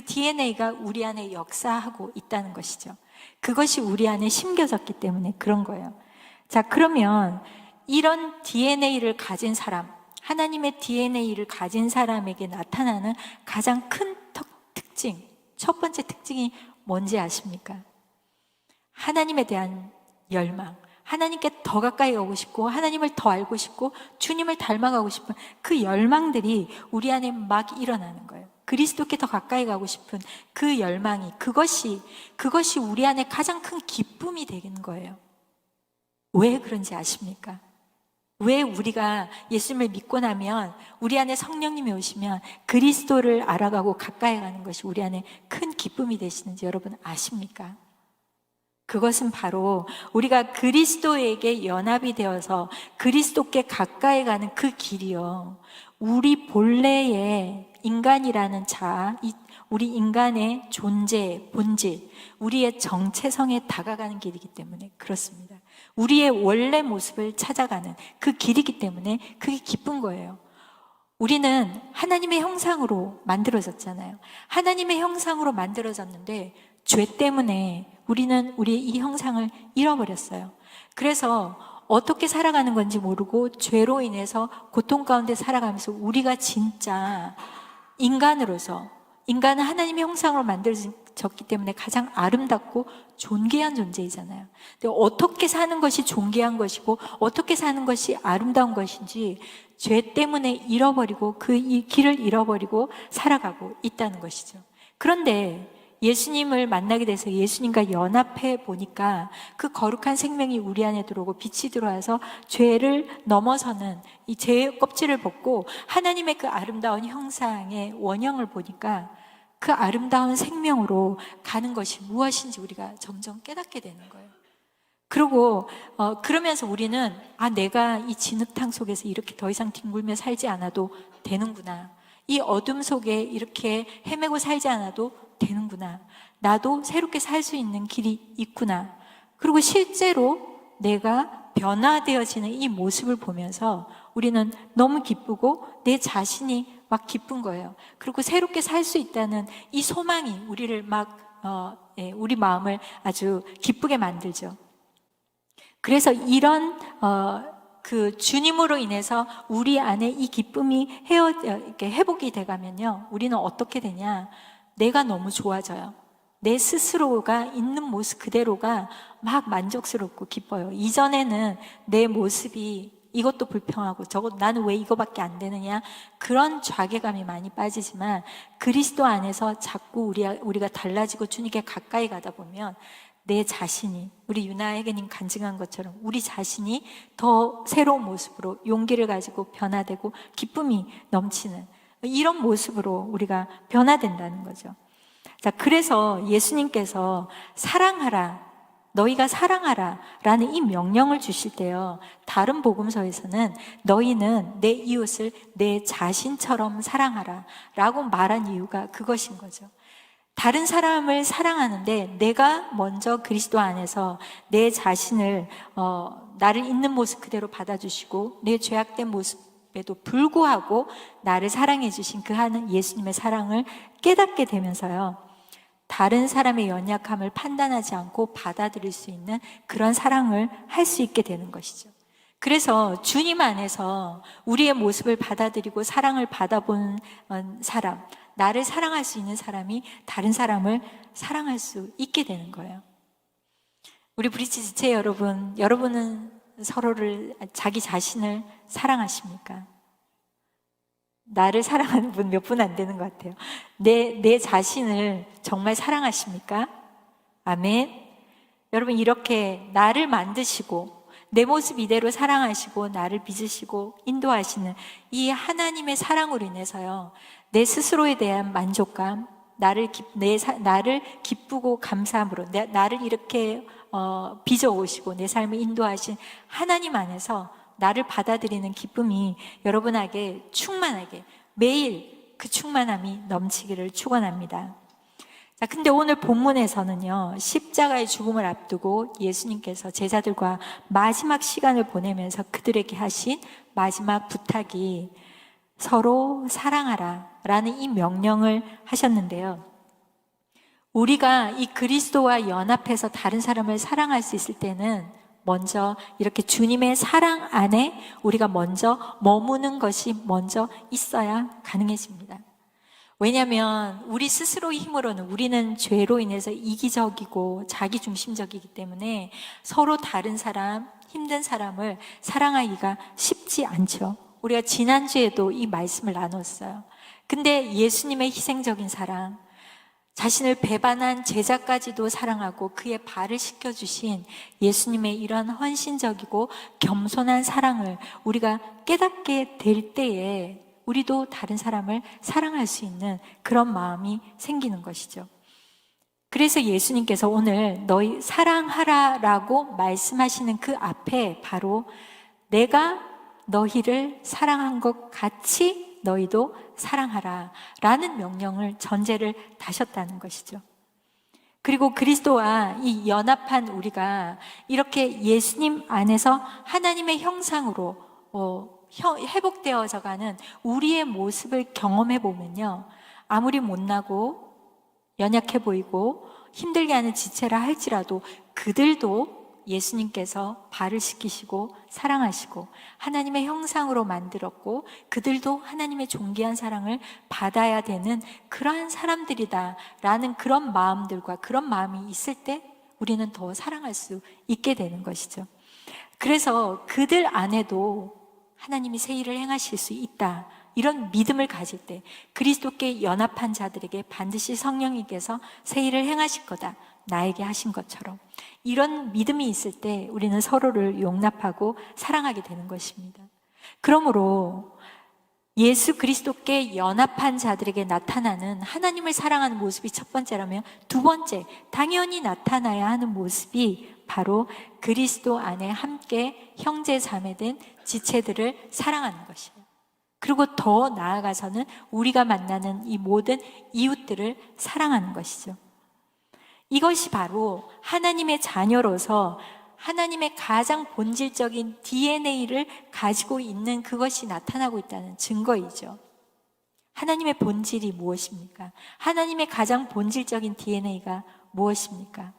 DNA가 우리 안에 역사하고 있다는 것이죠. 그것이 우리 안에 심겨졌기 때문에 그런 거예요. 자, 그러면 이런 DNA를 가진 사람, 하나님의 DNA를 가진 사람에게 나타나는 가장 큰 특징, 첫 번째 특징이 뭔지 아십니까? 하나님에 대한 열망, 하나님께 더 가까이 가고 싶고 하나님을 더 알고 싶고 주님을 닮아가고 싶은 그 열망들이 우리 안에 막 일어나는 거예요. 그리스도께 더 가까이 가고 싶은 그 열망이, 그것이 우리 안에 가장 큰 기쁨이 되는 거예요. 왜 그런지 아십니까? 왜 우리가 예수님을 믿고 나면 우리 안에 성령님이 오시면 그리스도를 알아가고 가까이 가는 것이 우리 안에 큰 기쁨이 되시는지 여러분 아십니까? 그것은 바로 우리가 그리스도에게 연합이 되어서 그리스도께 가까이 가는 그 길이요, 우리 본래의 인간이라는 우리 인간의 존재, 본질, 우리의 정체성에 다가가는 길이기 때문에 그렇습니다. 우리의 원래 모습을 찾아가는 그 길이기 때문에 그게 기쁜 거예요. 우리는 하나님의 형상으로 만들어졌잖아요. 하나님의 형상으로 만들어졌는데 죄 때문에 우리는 우리의 이 형상을 잃어버렸어요. 그래서 어떻게 살아가는 건지 모르고 죄로 인해서 고통 가운데 살아가면서 우리가 진짜 인간은 하나님의 형상으로 만들어졌기 때문에 가장 아름답고 존귀한 존재이잖아요. 근데 어떻게 사는 것이 존귀한 것이고 어떻게 사는 것이 아름다운 것인지 죄 때문에 잃어버리고 이 길을 잃어버리고 살아가고 있다는 것이죠. 그런데 예수님을 만나게 돼서 예수님과 연합해 보니까 그 거룩한 생명이 우리 안에 들어오고 빛이 들어와서 죄를 넘어서는 이 죄의 껍질을 벗고 하나님의 그 아름다운 형상의 원형을 보니까 그 아름다운 생명으로 가는 것이 무엇인지 우리가 점점 깨닫게 되는 거예요. 그리고 그러면서 우리는 내가 이 진흙탕 속에서 이렇게 더 이상 뒹굴며 살지 않아도 되는구나. 이 어둠 속에 이렇게 헤매고 살지 않아도 되는구나. 나도 새롭게 살 수 있는 길이 있구나. 그리고 실제로 내가 변화되어지는 이 모습을 보면서 우리는 너무 기쁘고 내 자신이 막 기쁜 거예요. 그리고 새롭게 살 수 있다는 이 소망이 우리를 우리 마음을 아주 기쁘게 만들죠. 그래서 이런 그 주님으로 인해서 우리 안에 이 기쁨이 이렇게 회복이 돼가면요, 우리는 어떻게 되냐? 내가 너무 좋아져요. 내 스스로가 있는 모습 그대로가 막 만족스럽고 기뻐요. 이전에는 내 모습이 이것도 불평하고 나는 왜 이거밖에 안 되느냐, 그런 좌괴감이 많이 빠지지만 그리스도 안에서 자꾸 우리가 달라지고 주님께 가까이 가다 보면 내 자신이, 우리 유나에게님 간증한 것처럼 우리 자신이 더 새로운 모습으로 용기를 가지고 변화되고 기쁨이 넘치는 이런 모습으로 우리가 변화된다는 거죠. 자, 그래서 예수님께서 너희가 사랑하라 라는 이 명령을 주실 때요, 다른 복음서에서는 너희는 내 이웃을 내 자신처럼 사랑하라 라고 말한 이유가 그것인 거죠. 다른 사람을 사랑하는데 내가 먼저 그리스도 안에서 내 자신을 나를 있는 모습 그대로 받아주시고 내 죄악된 모습에도 불구하고 나를 사랑해 주신 그 하는 예수님의 사랑을 깨닫게 되면서요, 다른 사람의 연약함을 판단하지 않고 받아들일 수 있는 그런 사랑을 할 수 있게 되는 것이죠. 그래서 주님 안에서 우리의 모습을 받아들이고 사랑을 받아본 사람, 나를 사랑할 수 있는 사람이 다른 사람을 사랑할 수 있게 되는 거예요. 우리 브릿지 지체 여러분, 여러분은 서로를, 자기 자신을 사랑하십니까? 나를 사랑하는 분 몇 분 안 되는 것 같아요. 내 자신을 정말 사랑하십니까? 아멘. 여러분, 이렇게 나를 만드시고 내 모습 이대로 사랑하시고 나를 빚으시고 인도하시는 이 하나님의 사랑으로 인해서요, 내 스스로에 대한 만족감, 나를 기쁘고 감사함으로 나를 이렇게 빚어오시고 내 삶을 인도하신 하나님 안에서 나를 받아들이는 기쁨이 여러분에게 충만하게 매일 그 충만함이 넘치기를 축원합니다. 자, 근데 오늘 본문에서는요, 십자가의 죽음을 앞두고 예수님께서 제자들과 마지막 시간을 보내면서 그들에게 하신 마지막 부탁이 서로 사랑하라 라는 이 명령을 하셨는데요. 우리가 이 그리스도와 연합해서 다른 사람을 사랑할 수 있을 때는 먼저 이렇게 주님의 사랑 안에 우리가 먼저 머무는 것이 먼저 있어야 가능해집니다. 왜냐하면 우리 스스로의 힘으로는 우리는 죄로 인해서 이기적이고 자기중심적이기 때문에 서로 다른 사람, 힘든 사람을 사랑하기가 쉽지 않죠. 우리가 지난주에도 이 말씀을 나눴어요. 근데 예수님의 희생적인 사랑, 자신을 배반한 제자까지도 사랑하고 그의 발을 씻겨주신 예수님의 이런 헌신적이고 겸손한 사랑을 우리가 깨닫게 될 때에 우리도 다른 사람을 사랑할 수 있는 그런 마음이 생기는 것이죠. 그래서 예수님께서 오늘 너희 사랑하라 라고 말씀하시는 그 앞에 바로 내가 너희를 사랑한 것 같이 너희도 사랑하라 라는 명령을 전제를 다셨다는 것이죠. 그리고 그리스도와 이 연합한 우리가 이렇게 예수님 안에서 하나님의 형상으로 회복되어져 가는 우리의 모습을 경험해 보면요, 아무리 못나고 연약해 보이고 힘들게 하는 지체라 할지라도 그들도 예수님께서 발을 씻기시고 사랑하시고 하나님의 형상으로 만들었고 그들도 하나님의 존귀한 사랑을 받아야 되는 그러한 사람들이다 라는 그런 마음들과 그런 마음이 있을 때 우리는 더 사랑할 수 있게 되는 것이죠. 그래서 그들 안에도 하나님이 새 일을 행하실 수 있다, 이런 믿음을 가질 때 그리스도께 연합한 자들에게 반드시 성령님께서 새 일을 행하실 거다, 나에게 하신 것처럼 이런 믿음이 있을 때 우리는 서로를 용납하고 사랑하게 되는 것입니다. 그러므로 예수 그리스도께 연합한 자들에게 나타나는 하나님을 사랑하는 모습이 첫 번째라면, 두 번째 당연히 나타나야 하는 모습이 바로 그리스도 안에 함께 형제 자매된 지체들을 사랑하는 것이에요. 그리고 더 나아가서는 우리가 만나는 이 모든 이웃들을 사랑하는 것이죠. 이것이 바로 하나님의 자녀로서 하나님의 가장 본질적인 DNA를 가지고 있는 그것이 나타나고 있다는 증거이죠. 하나님의 본질이 무엇입니까? 하나님의 가장 본질적인 DNA가 무엇입니까?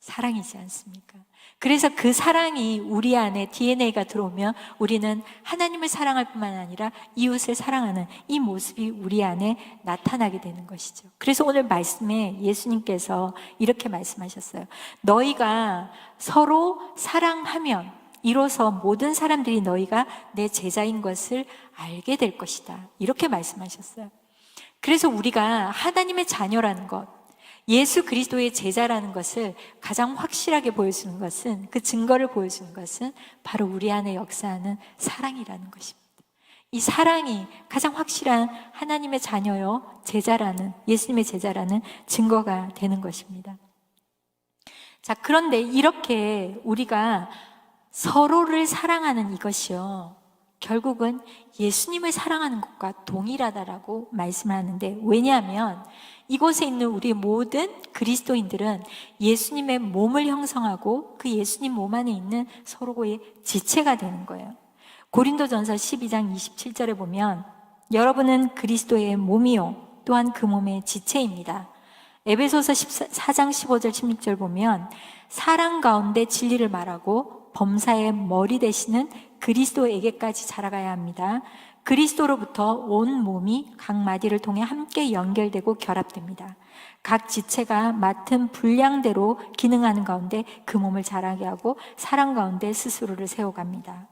사랑이지 않습니까? 그래서 그 사랑이 우리 안에 DNA가 들어오면 우리는 하나님을 사랑할 뿐만 아니라 이웃을 사랑하는 이 모습이 우리 안에 나타나게 되는 것이죠. 그래서 오늘 말씀에 예수님께서 이렇게 말씀하셨어요. 너희가 서로 사랑하면 이로써 모든 사람들이 너희가 내 제자인 것을 알게 될 것이다, 이렇게 말씀하셨어요. 그래서 우리가 하나님의 자녀라는 것, 예수 그리스도의 제자라는 것을 가장 확실하게 보여주는 것은, 그 증거를 보여주는 것은 바로 우리 안에 역사하는 사랑이라는 것입니다. 이 사랑이 가장 확실한 하나님의 자녀요, 제자라는, 예수님의 제자라는 증거가 되는 것입니다. 자, 그런데 이렇게 우리가 서로를 사랑하는 이것이요, 결국은 예수님을 사랑하는 것과 동일하다라고 말씀을 하는데, 왜냐하면 이곳에 있는 우리 모든 그리스도인들은 예수님의 몸을 형성하고 그 예수님 몸 안에 있는 서로의 지체가 되는 거예요. 고린도전서 12장 27절에 보면 여러분은 그리스도의 몸이요 또한 그 몸의 지체입니다. 에베소서 4장 15절 16절 보면 사랑 가운데 진리를 말하고 범사의 머리 되시는 그리스도에게까지 자라가야 합니다. 그리스도로부터 온 몸이 각 마디를 통해 함께 연결되고 결합됩니다. 각 지체가 맡은 분량대로 기능하는 가운데 그 몸을 자라게 하고 사랑 가운데 스스로를 세워갑니다.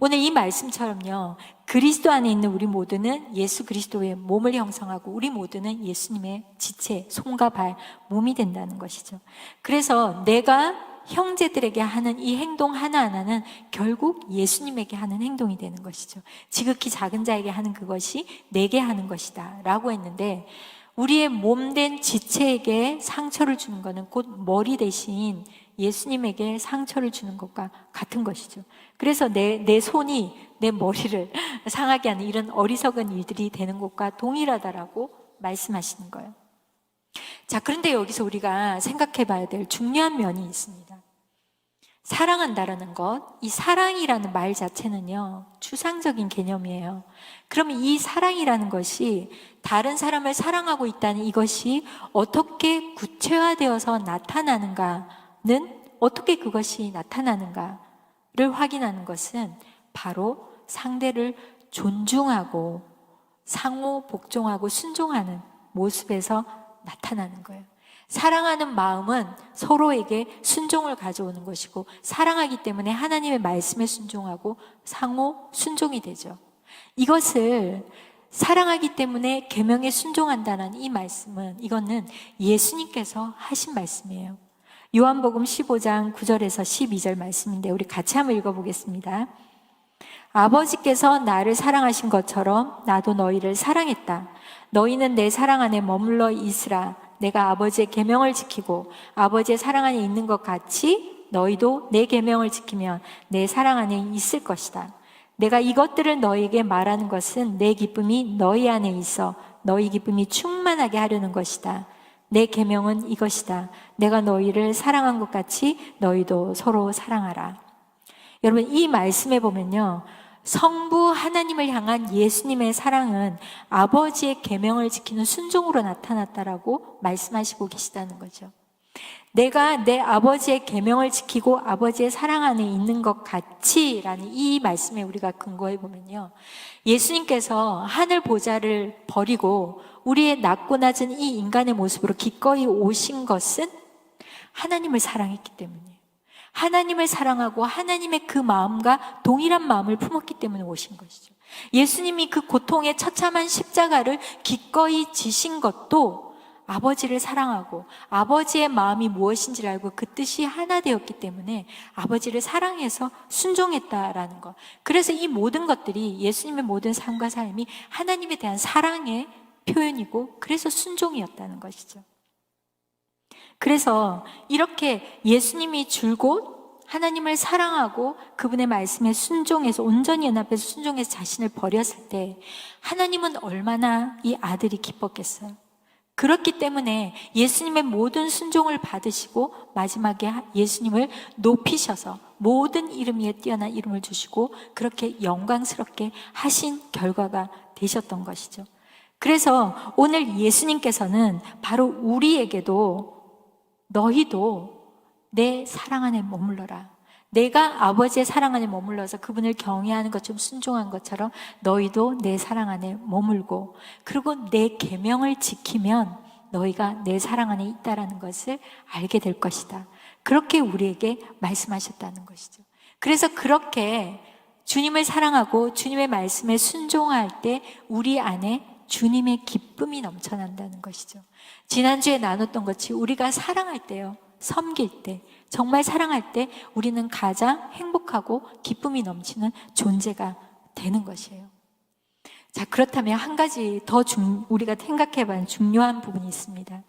오늘 이 말씀처럼요, 그리스도 안에 있는 우리 모두는 예수 그리스도의 몸을 형성하고 우리 모두는 예수님의 지체, 손과 발, 몸이 된다는 것이죠. 그래서 내가 형제들에게 하는 이 행동 하나하나는 결국 예수님에게 하는 행동이 되는 것이죠. 지극히 작은 자에게 하는 그것이 내게 하는 것이다 라고 했는데, 우리의 몸된 지체에게 상처를 주는 것은 곧 머리 대신 예수님에게 상처를 주는 것과 같은 것이죠. 그래서 내 손이 내 머리를 상하게 하는 이런 어리석은 일들이 되는 것과 동일하다라고 말씀하시는 거예요. 자, 그런데 여기서 우리가 생각해 봐야 될 중요한 면이 있습니다. 사랑한다라는 것, 이 사랑이라는 말 자체는요, 추상적인 개념이에요. 그러면 이 사랑이라는 것이 다른 사람을 사랑하고 있다는 이것이 어떻게 구체화되어서 나타나는가는, 어떻게 그것이 나타나는가를 확인하는 것은 바로 상대를 존중하고 상호 복종하고 순종하는 모습에서 나타나는 거예요. 사랑하는 마음은 서로에게 순종을 가져오는 것이고, 사랑하기 때문에 하나님의 말씀에 순종하고 상호 순종이 되죠. 이것을 사랑하기 때문에 계명에 순종한다는 이 말씀은, 이거는 예수님께서 하신 말씀이에요. 요한복음 15장 9절에서 12절 말씀인데 우리 같이 한번 읽어보겠습니다. 아버지께서 나를 사랑하신 것처럼 나도 너희를 사랑했다. 너희는 내 사랑 안에 머물러 있으라. 내가 아버지의 계명을 지키고 아버지의 사랑 안에 있는 것 같이 너희도 내 계명을 지키면 내 사랑 안에 있을 것이다. 내가 이것들을 너희에게 말하는 것은 내 기쁨이 너희 안에 있어 너희 기쁨이 충만하게 하려는 것이다. 내 계명은 이것이다. 내가 너희를 사랑한 것 같이 너희도 서로 사랑하라. 여러분, 이 말씀에 보면요, 성부 하나님을 향한 예수님의 사랑은 아버지의 계명을 지키는 순종으로 나타났다라고 말씀하시고 계시다는 거죠. 내가 내 아버지의 계명을 지키고 아버지의 사랑 안에 있는 것 같이라는 이 말씀에 우리가 근거해 보면요, 예수님께서 하늘 보좌를 버리고 우리의 낮고 낮은 이 인간의 모습으로 기꺼이 오신 것은 하나님을 사랑했기 때문이에요. 하나님을 사랑하고 하나님의 그 마음과 동일한 마음을 품었기 때문에 오신 것이죠. 예수님이 그 고통의 처참한 십자가를 기꺼이 지신 것도 아버지를 사랑하고 아버지의 마음이 무엇인지를 알고 그 뜻이 하나 되었기 때문에 아버지를 사랑해서 순종했다라는 것. 그래서 이 모든 것들이 예수님의 모든 삶과 삶이 하나님에 대한 사랑의 표현이고, 그래서 순종이었다는 것이죠. 그래서 이렇게 예수님이 줄곧 하나님을 사랑하고 그분의 말씀에 순종해서 온전히 연합해서 순종해서 자신을 버렸을 때 하나님은 얼마나 이 아들이 기뻤겠어요. 그렇기 때문에 예수님의 모든 순종을 받으시고 마지막에 예수님을 높이셔서 모든 이름 위에 뛰어난 이름을 주시고 그렇게 영광스럽게 하신 결과가 되셨던 것이죠. 그래서 오늘 예수님께서는 바로 우리에게도 너희도 내 사랑 안에 머물러라. 내가 아버지의 사랑 안에 머물러서 그분을 경외하는 것처럼 순종한 것처럼 너희도 내 사랑 안에 머물고, 그리고 내 계명을 지키면 너희가 내 사랑 안에 있다라는 것을 알게 될 것이다. 그렇게 우리에게 말씀하셨다는 것이죠. 그래서 그렇게 주님을 사랑하고 주님의 말씀에 순종할 때 우리 안에 주님의 기쁨이 넘쳐난다는 것이죠. 지난주에 나눴던 것이 우리가 사랑할 때요, 섬길 때, 정말 사랑할 때 우리는 가장 행복하고 기쁨이 넘치는 존재가 되는 것이에요. 자, 그렇다면 한 가지 더 우리가 생각해봐야 중요한 부분이 있습니다.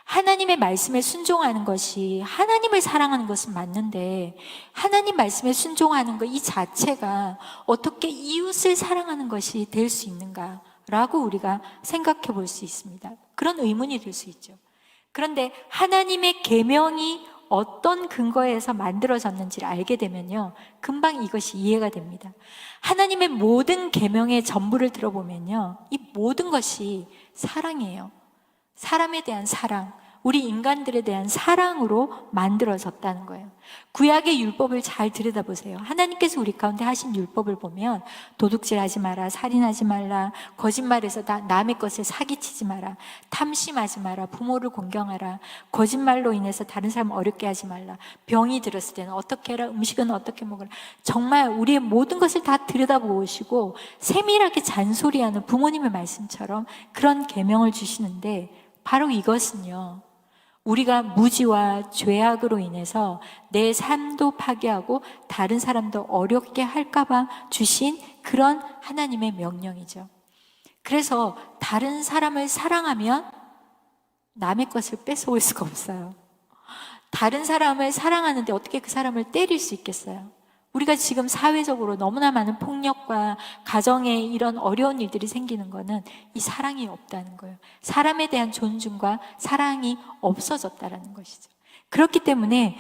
하나님의 말씀에 순종하는 것이 하나님을 사랑하는 것은 맞는데, 하나님 말씀에 순종하는 것 이 자체가 어떻게 이웃을 사랑하는 것이 될 수 있는가? 라고 우리가 생각해 볼 수 있습니다. 그런 의문이 들 수 있죠. 그런데 하나님의 계명이 어떤 근거에서 만들어졌는지를 알게 되면요, 금방 이것이 이해가 됩니다. 하나님의 모든 계명의 전부를 들어보면요, 이 모든 것이 사랑이에요. 사람에 대한 사랑, 우리 인간들에 대한 사랑으로 만들어졌다는 거예요. 구약의 율법을 잘 들여다보세요. 하나님께서 우리 가운데 하신 율법을 보면 도둑질하지 마라, 살인하지 말라, 거짓말해서 남의 것을 사기치지 마라, 탐심하지 마라, 부모를 공경하라, 거짓말로 인해서 다른 사람 어렵게 하지 말라, 병이 들었을 때는 어떻게 해라, 음식은 어떻게 먹으라. 정말 우리의 모든 것을 다 들여다보시고 세밀하게 잔소리하는 부모님의 말씀처럼 그런 계명을 주시는데, 바로 이것은요, 우리가 무지와 죄악으로 인해서 내 삶도 파괴하고 다른 사람도 어렵게 할까봐 주신 그런 하나님의 명령이죠. 그래서 다른 사람을 사랑하면 남의 것을 뺏어올 수가 없어요. 다른 사람을 사랑하는데 어떻게 그 사람을 때릴 수 있겠어요? 우리가 지금 사회적으로 너무나 많은 폭력과 가정에 이런 어려운 일들이 생기는 거는 이 사랑이 없다는 거예요. 사람에 대한 존중과 사랑이 없어졌다라는 것이죠. 그렇기 때문에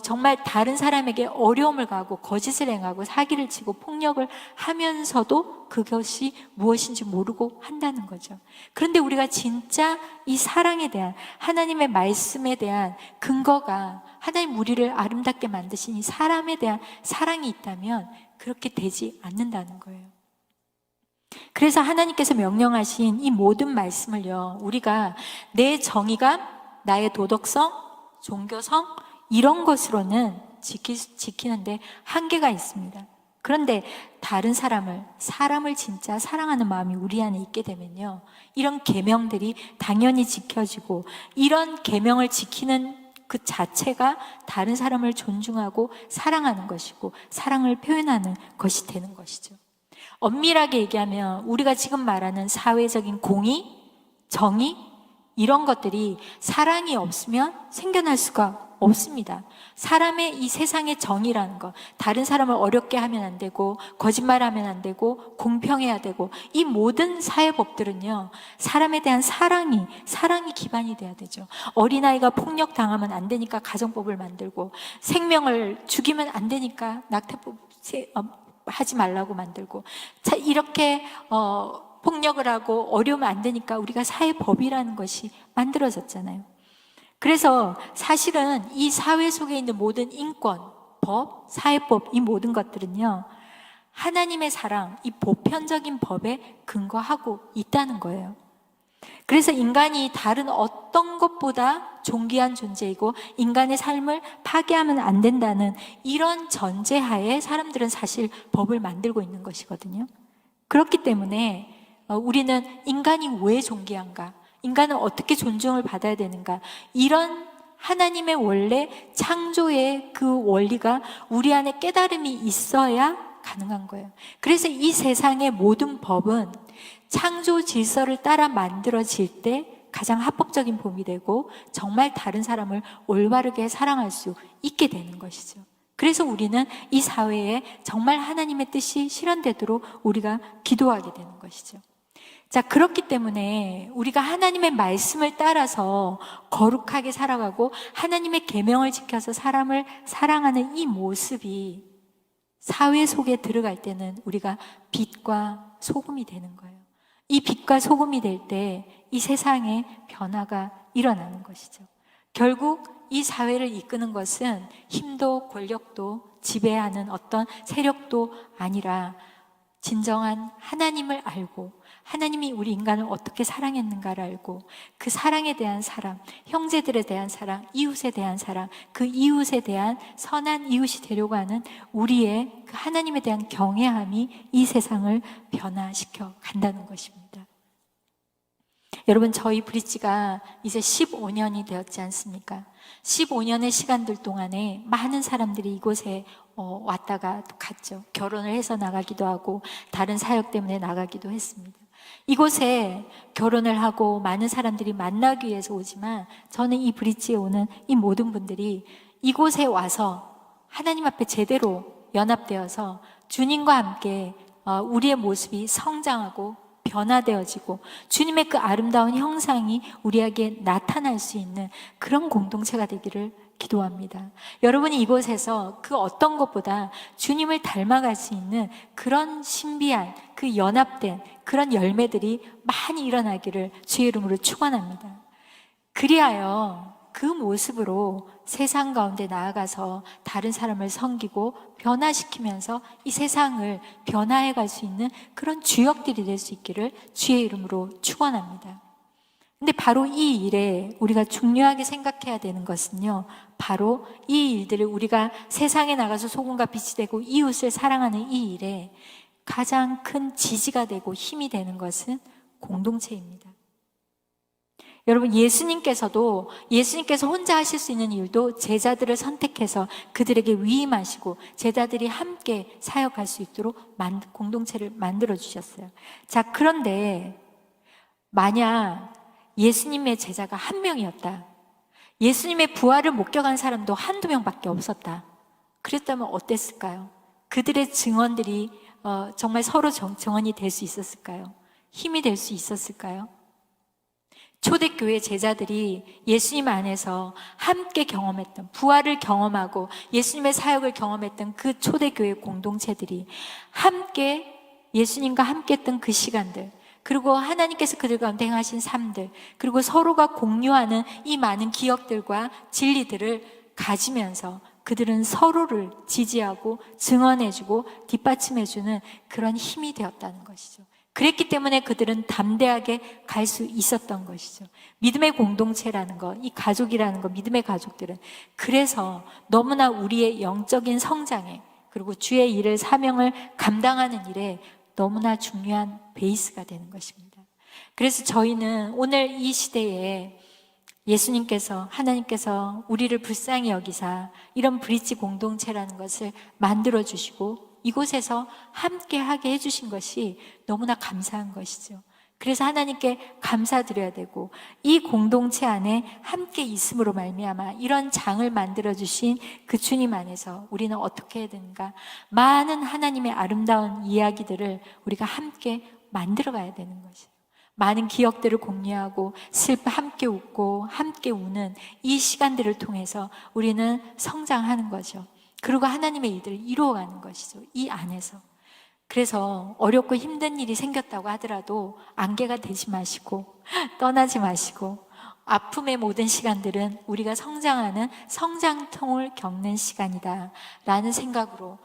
정말 다른 사람에게 어려움을 가하고 거짓을 행하고 사기를 치고 폭력을 하면서도 그것이 무엇인지 모르고 한다는 거죠. 그런데 우리가 진짜 이 사랑에 대한, 하나님의 말씀에 대한 근거가 하나님 우리를 아름답게 만드신 이 사람에 대한 사랑이 있다면 그렇게 되지 않는다는 거예요. 그래서 하나님께서 명령하신 이 모든 말씀을요, 우리가 내 정의감, 나의 도덕성, 종교성, 이런 것으로는 지키는데 한계가 있습니다. 그런데 다른 사람을 진짜 사랑하는 마음이 우리 안에 있게 되면요, 이런 계명들이 당연히 지켜지고, 이런 계명을 지키는 그 자체가 다른 사람을 존중하고 사랑하는 것이고 사랑을 표현하는 것이 되는 것이죠. 엄밀하게 얘기하면 우리가 지금 말하는 사회적인 공의, 정의, 이런 것들이 사랑이 없으면 생겨날 수가 없습니다. 사람의 이 세상의 정의라는 것, 다른 사람을 어렵게 하면 안 되고, 거짓말하면 안 되고, 공평해야 되고, 이 모든 사회법들은요, 사람에 대한 사랑이 기반이 돼야 되죠. 어린아이가 폭력당하면 안 되니까 가정법을 만들고, 생명을 죽이면 안 되니까 낙태법 하지 말라고 만들고, 자, 이렇게 폭력을 하고 어려우면 안 되니까 우리가 사회법이라는 것이 만들어졌잖아요. 그래서 사실은 이 사회 속에 있는 모든 인권, 법, 사회법, 이 모든 것들은요, 하나님의 사랑, 이 보편적인 법에 근거하고 있다는 거예요. 그래서 인간이 다른 어떤 것보다 존귀한 존재이고 인간의 삶을 파괴하면 안 된다는 이런 전제하에 사람들은 사실 법을 만들고 있는 것이거든요. 그렇기 때문에 우리는 인간이 왜 존귀한가? 인간은 어떻게 존중을 받아야 되는가? 이런 하나님의 원래 창조의 그 원리가 우리 안에 깨달음이 있어야 가능한 거예요. 그래서 이 세상의 모든 법은 창조 질서를 따라 만들어질 때 가장 합법적인 법이 되고 정말 다른 사람을 올바르게 사랑할 수 있게 되는 것이죠. 그래서 우리는 이 사회에 정말 하나님의 뜻이 실현되도록 우리가 기도하게 되는 것이죠. 자, 그렇기 때문에 우리가 하나님의 말씀을 따라서 거룩하게 살아가고 하나님의 계명을 지켜서 사람을 사랑하는 이 모습이 사회 속에 들어갈 때는 우리가 빛과 소금이 되는 거예요. 이 빛과 소금이 될 때 이 세상에 변화가 일어나는 것이죠. 결국 이 사회를 이끄는 것은 힘도 권력도 지배하는 어떤 세력도 아니라 진정한 하나님을 알고 하나님이 우리 인간을 어떻게 사랑했는가를 알고 그 사랑에 대한 사랑, 형제들에 대한 사랑, 이웃에 대한 사랑, 그 이웃에 대한 선한 이웃이 되려고 하는 우리의 그 하나님에 대한 경외함이 이 세상을 변화시켜 간다는 것입니다. 여러분, 저희 브릿지가 이제 15년이 되었지 않습니까? 15년의 시간들 동안에 많은 사람들이 이곳에 왔다가 갔죠. 결혼을 해서 나가기도 하고 다른 사역 때문에 나가기도 했습니다. 이곳에 결혼을 하고 많은 사람들이 만나기 위해서 오지만 저는 이 브릿지에 오는 이 모든 분들이 이곳에 와서 하나님 앞에 제대로 연합되어서 주님과 함께 우리의 모습이 성장하고 변화되어지고 주님의 그 아름다운 형상이 우리에게 나타날 수 있는 그런 공동체가 되기를 기도합니다. 여러분이 이곳에서 그 어떤 것보다 주님을 닮아갈 수 있는 그런 신비한 그 연합된 그런 열매들이 많이 일어나기를 주의 이름으로 축원합니다. 그리하여 그 모습으로 세상 가운데 나아가서 다른 사람을 섬기고 변화시키면서 이 세상을 변화해 갈 수 있는 그런 주역들이 될 수 있기를 주의 이름으로 축원합니다. 근데 바로 이 일에 우리가 중요하게 생각해야 되는 것은요, 바로 이 일들을 우리가 세상에 나가서 소금과 빛이 되고 이웃을 사랑하는 이 일에 가장 큰 지지가 되고 힘이 되는 것은 공동체입니다. 여러분, 예수님께서 혼자 하실 수 있는 일도 제자들을 선택해서 그들에게 위임하시고 제자들이 함께 사역할 수 있도록 공동체를 만들어 주셨어요. 자, 그런데 만약 예수님의 제자가 한 명이었다, 예수님의 부활을 목격한 사람도 한두 명밖에 없었다, 그랬다면 어땠을까요? 그들의 증언들이 정말 서로 증언이 될 수 있었을까요? 힘이 될 수 있었을까요? 초대교회 제자들이 예수님 안에서 함께 경험했던, 부활을 경험하고 예수님의 사역을 경험했던 그 초대교회 공동체들이 함께 예수님과 함께 했던 그 시간들, 그리고 하나님께서 그들 가운데 행하신 삶들, 그리고 서로가 공유하는 이 많은 기억들과 진리들을 가지면서 그들은 서로를 지지하고 증언해주고 뒷받침해주는 그런 힘이 되었다는 것이죠. 그랬기 때문에 그들은 담대하게 갈 수 있었던 것이죠. 믿음의 공동체라는 것, 이 가족이라는 것, 믿음의 가족들은 그래서 너무나 우리의 영적인 성장에, 그리고 주의 일을, 사명을 감당하는 일에 너무나 중요한 베이스가 되는 것입니다. 그래서 저희는 오늘 이 시대에 예수님께서, 하나님께서 우리를 불쌍히 여기사 이런 브릿지 공동체라는 것을 만들어 주시고 이곳에서 함께 하게 해주신 것이 너무나 감사한 것이죠. 그래서 하나님께 감사드려야 되고, 이 공동체 안에 함께 있음으로 말미암아 이런 장을 만들어 주신 그 주님 안에서 우리는 어떻게 해야 되는가? 많은 하나님의 아름다운 이야기들을 우리가 함께 만들어 가야 되는 것이에요. 많은 기억들을 공유하고 함께 웃고 함께 우는 이 시간들을 통해서 우리는 성장하는 거죠. 그리고 하나님의 일들을 이루어가는 것이죠, 이 안에서. 그래서 어렵고 힘든 일이 생겼다고 하더라도 안개가 되지 마시고 떠나지 마시고, 아픔의 모든 시간들은 우리가 성장하는 성장통을 겪는 시간이다 라는 생각으로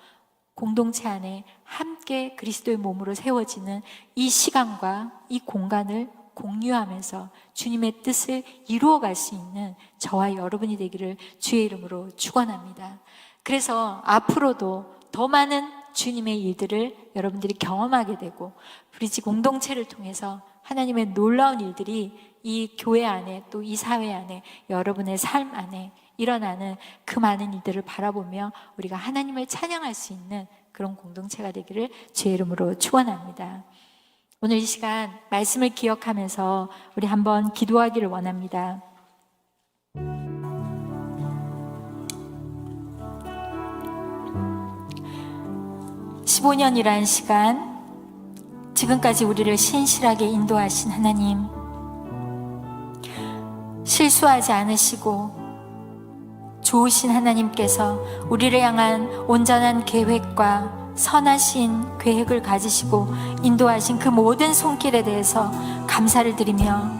공동체 안에 함께 그리스도의 몸으로 세워지는 이 시간과 이 공간을 공유하면서 주님의 뜻을 이루어갈 수 있는 저와 여러분이 되기를 주의 이름으로 축원합니다. 그래서 앞으로도 더 많은 주님의 일들을 여러분들이 경험하게 되고, 브릿지 공동체를 통해서 하나님의 놀라운 일들이 이 교회 안에, 또 이 사회 안에, 여러분의 삶 안에 일어나는 그 많은 일들을 바라보며 우리가 하나님을 찬양할 수 있는 그런 공동체가 되기를 주의 이름으로 축원합니다. 오늘 이 시간 말씀을 기억하면서 우리 한번 기도하기를 원합니다. 15년이라는 시간, 지금까지 우리를 신실하게 인도하신 하나님, 실수하지 않으시고 좋으신 하나님께서 우리를 향한 온전한 계획과 선하신 계획을 가지시고 인도하신 그 모든 손길에 대해서 감사를 드리며,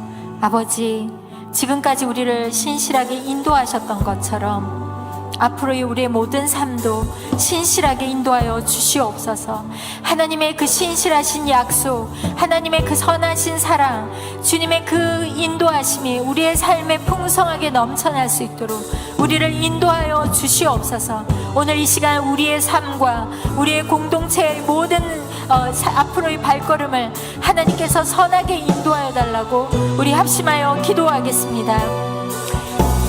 아버지, 지금까지 우리를 신실하게 인도하셨던 것처럼 앞으로의 우리의 모든 삶도 신실하게 인도하여 주시옵소서. 하나님의 그 신실하신 약속, 하나님의 그 선하신 사랑, 주님의 그 인도하심이 우리의 삶에 풍성하게 넘쳐날 수 있도록 우리를 인도하여 주시옵소서. 오늘 이 시간 우리의 삶과 우리의 공동체의 모든 앞으로의 발걸음을 하나님께서 선하게 인도하여 달라고 우리 합심하여 기도하겠습니다.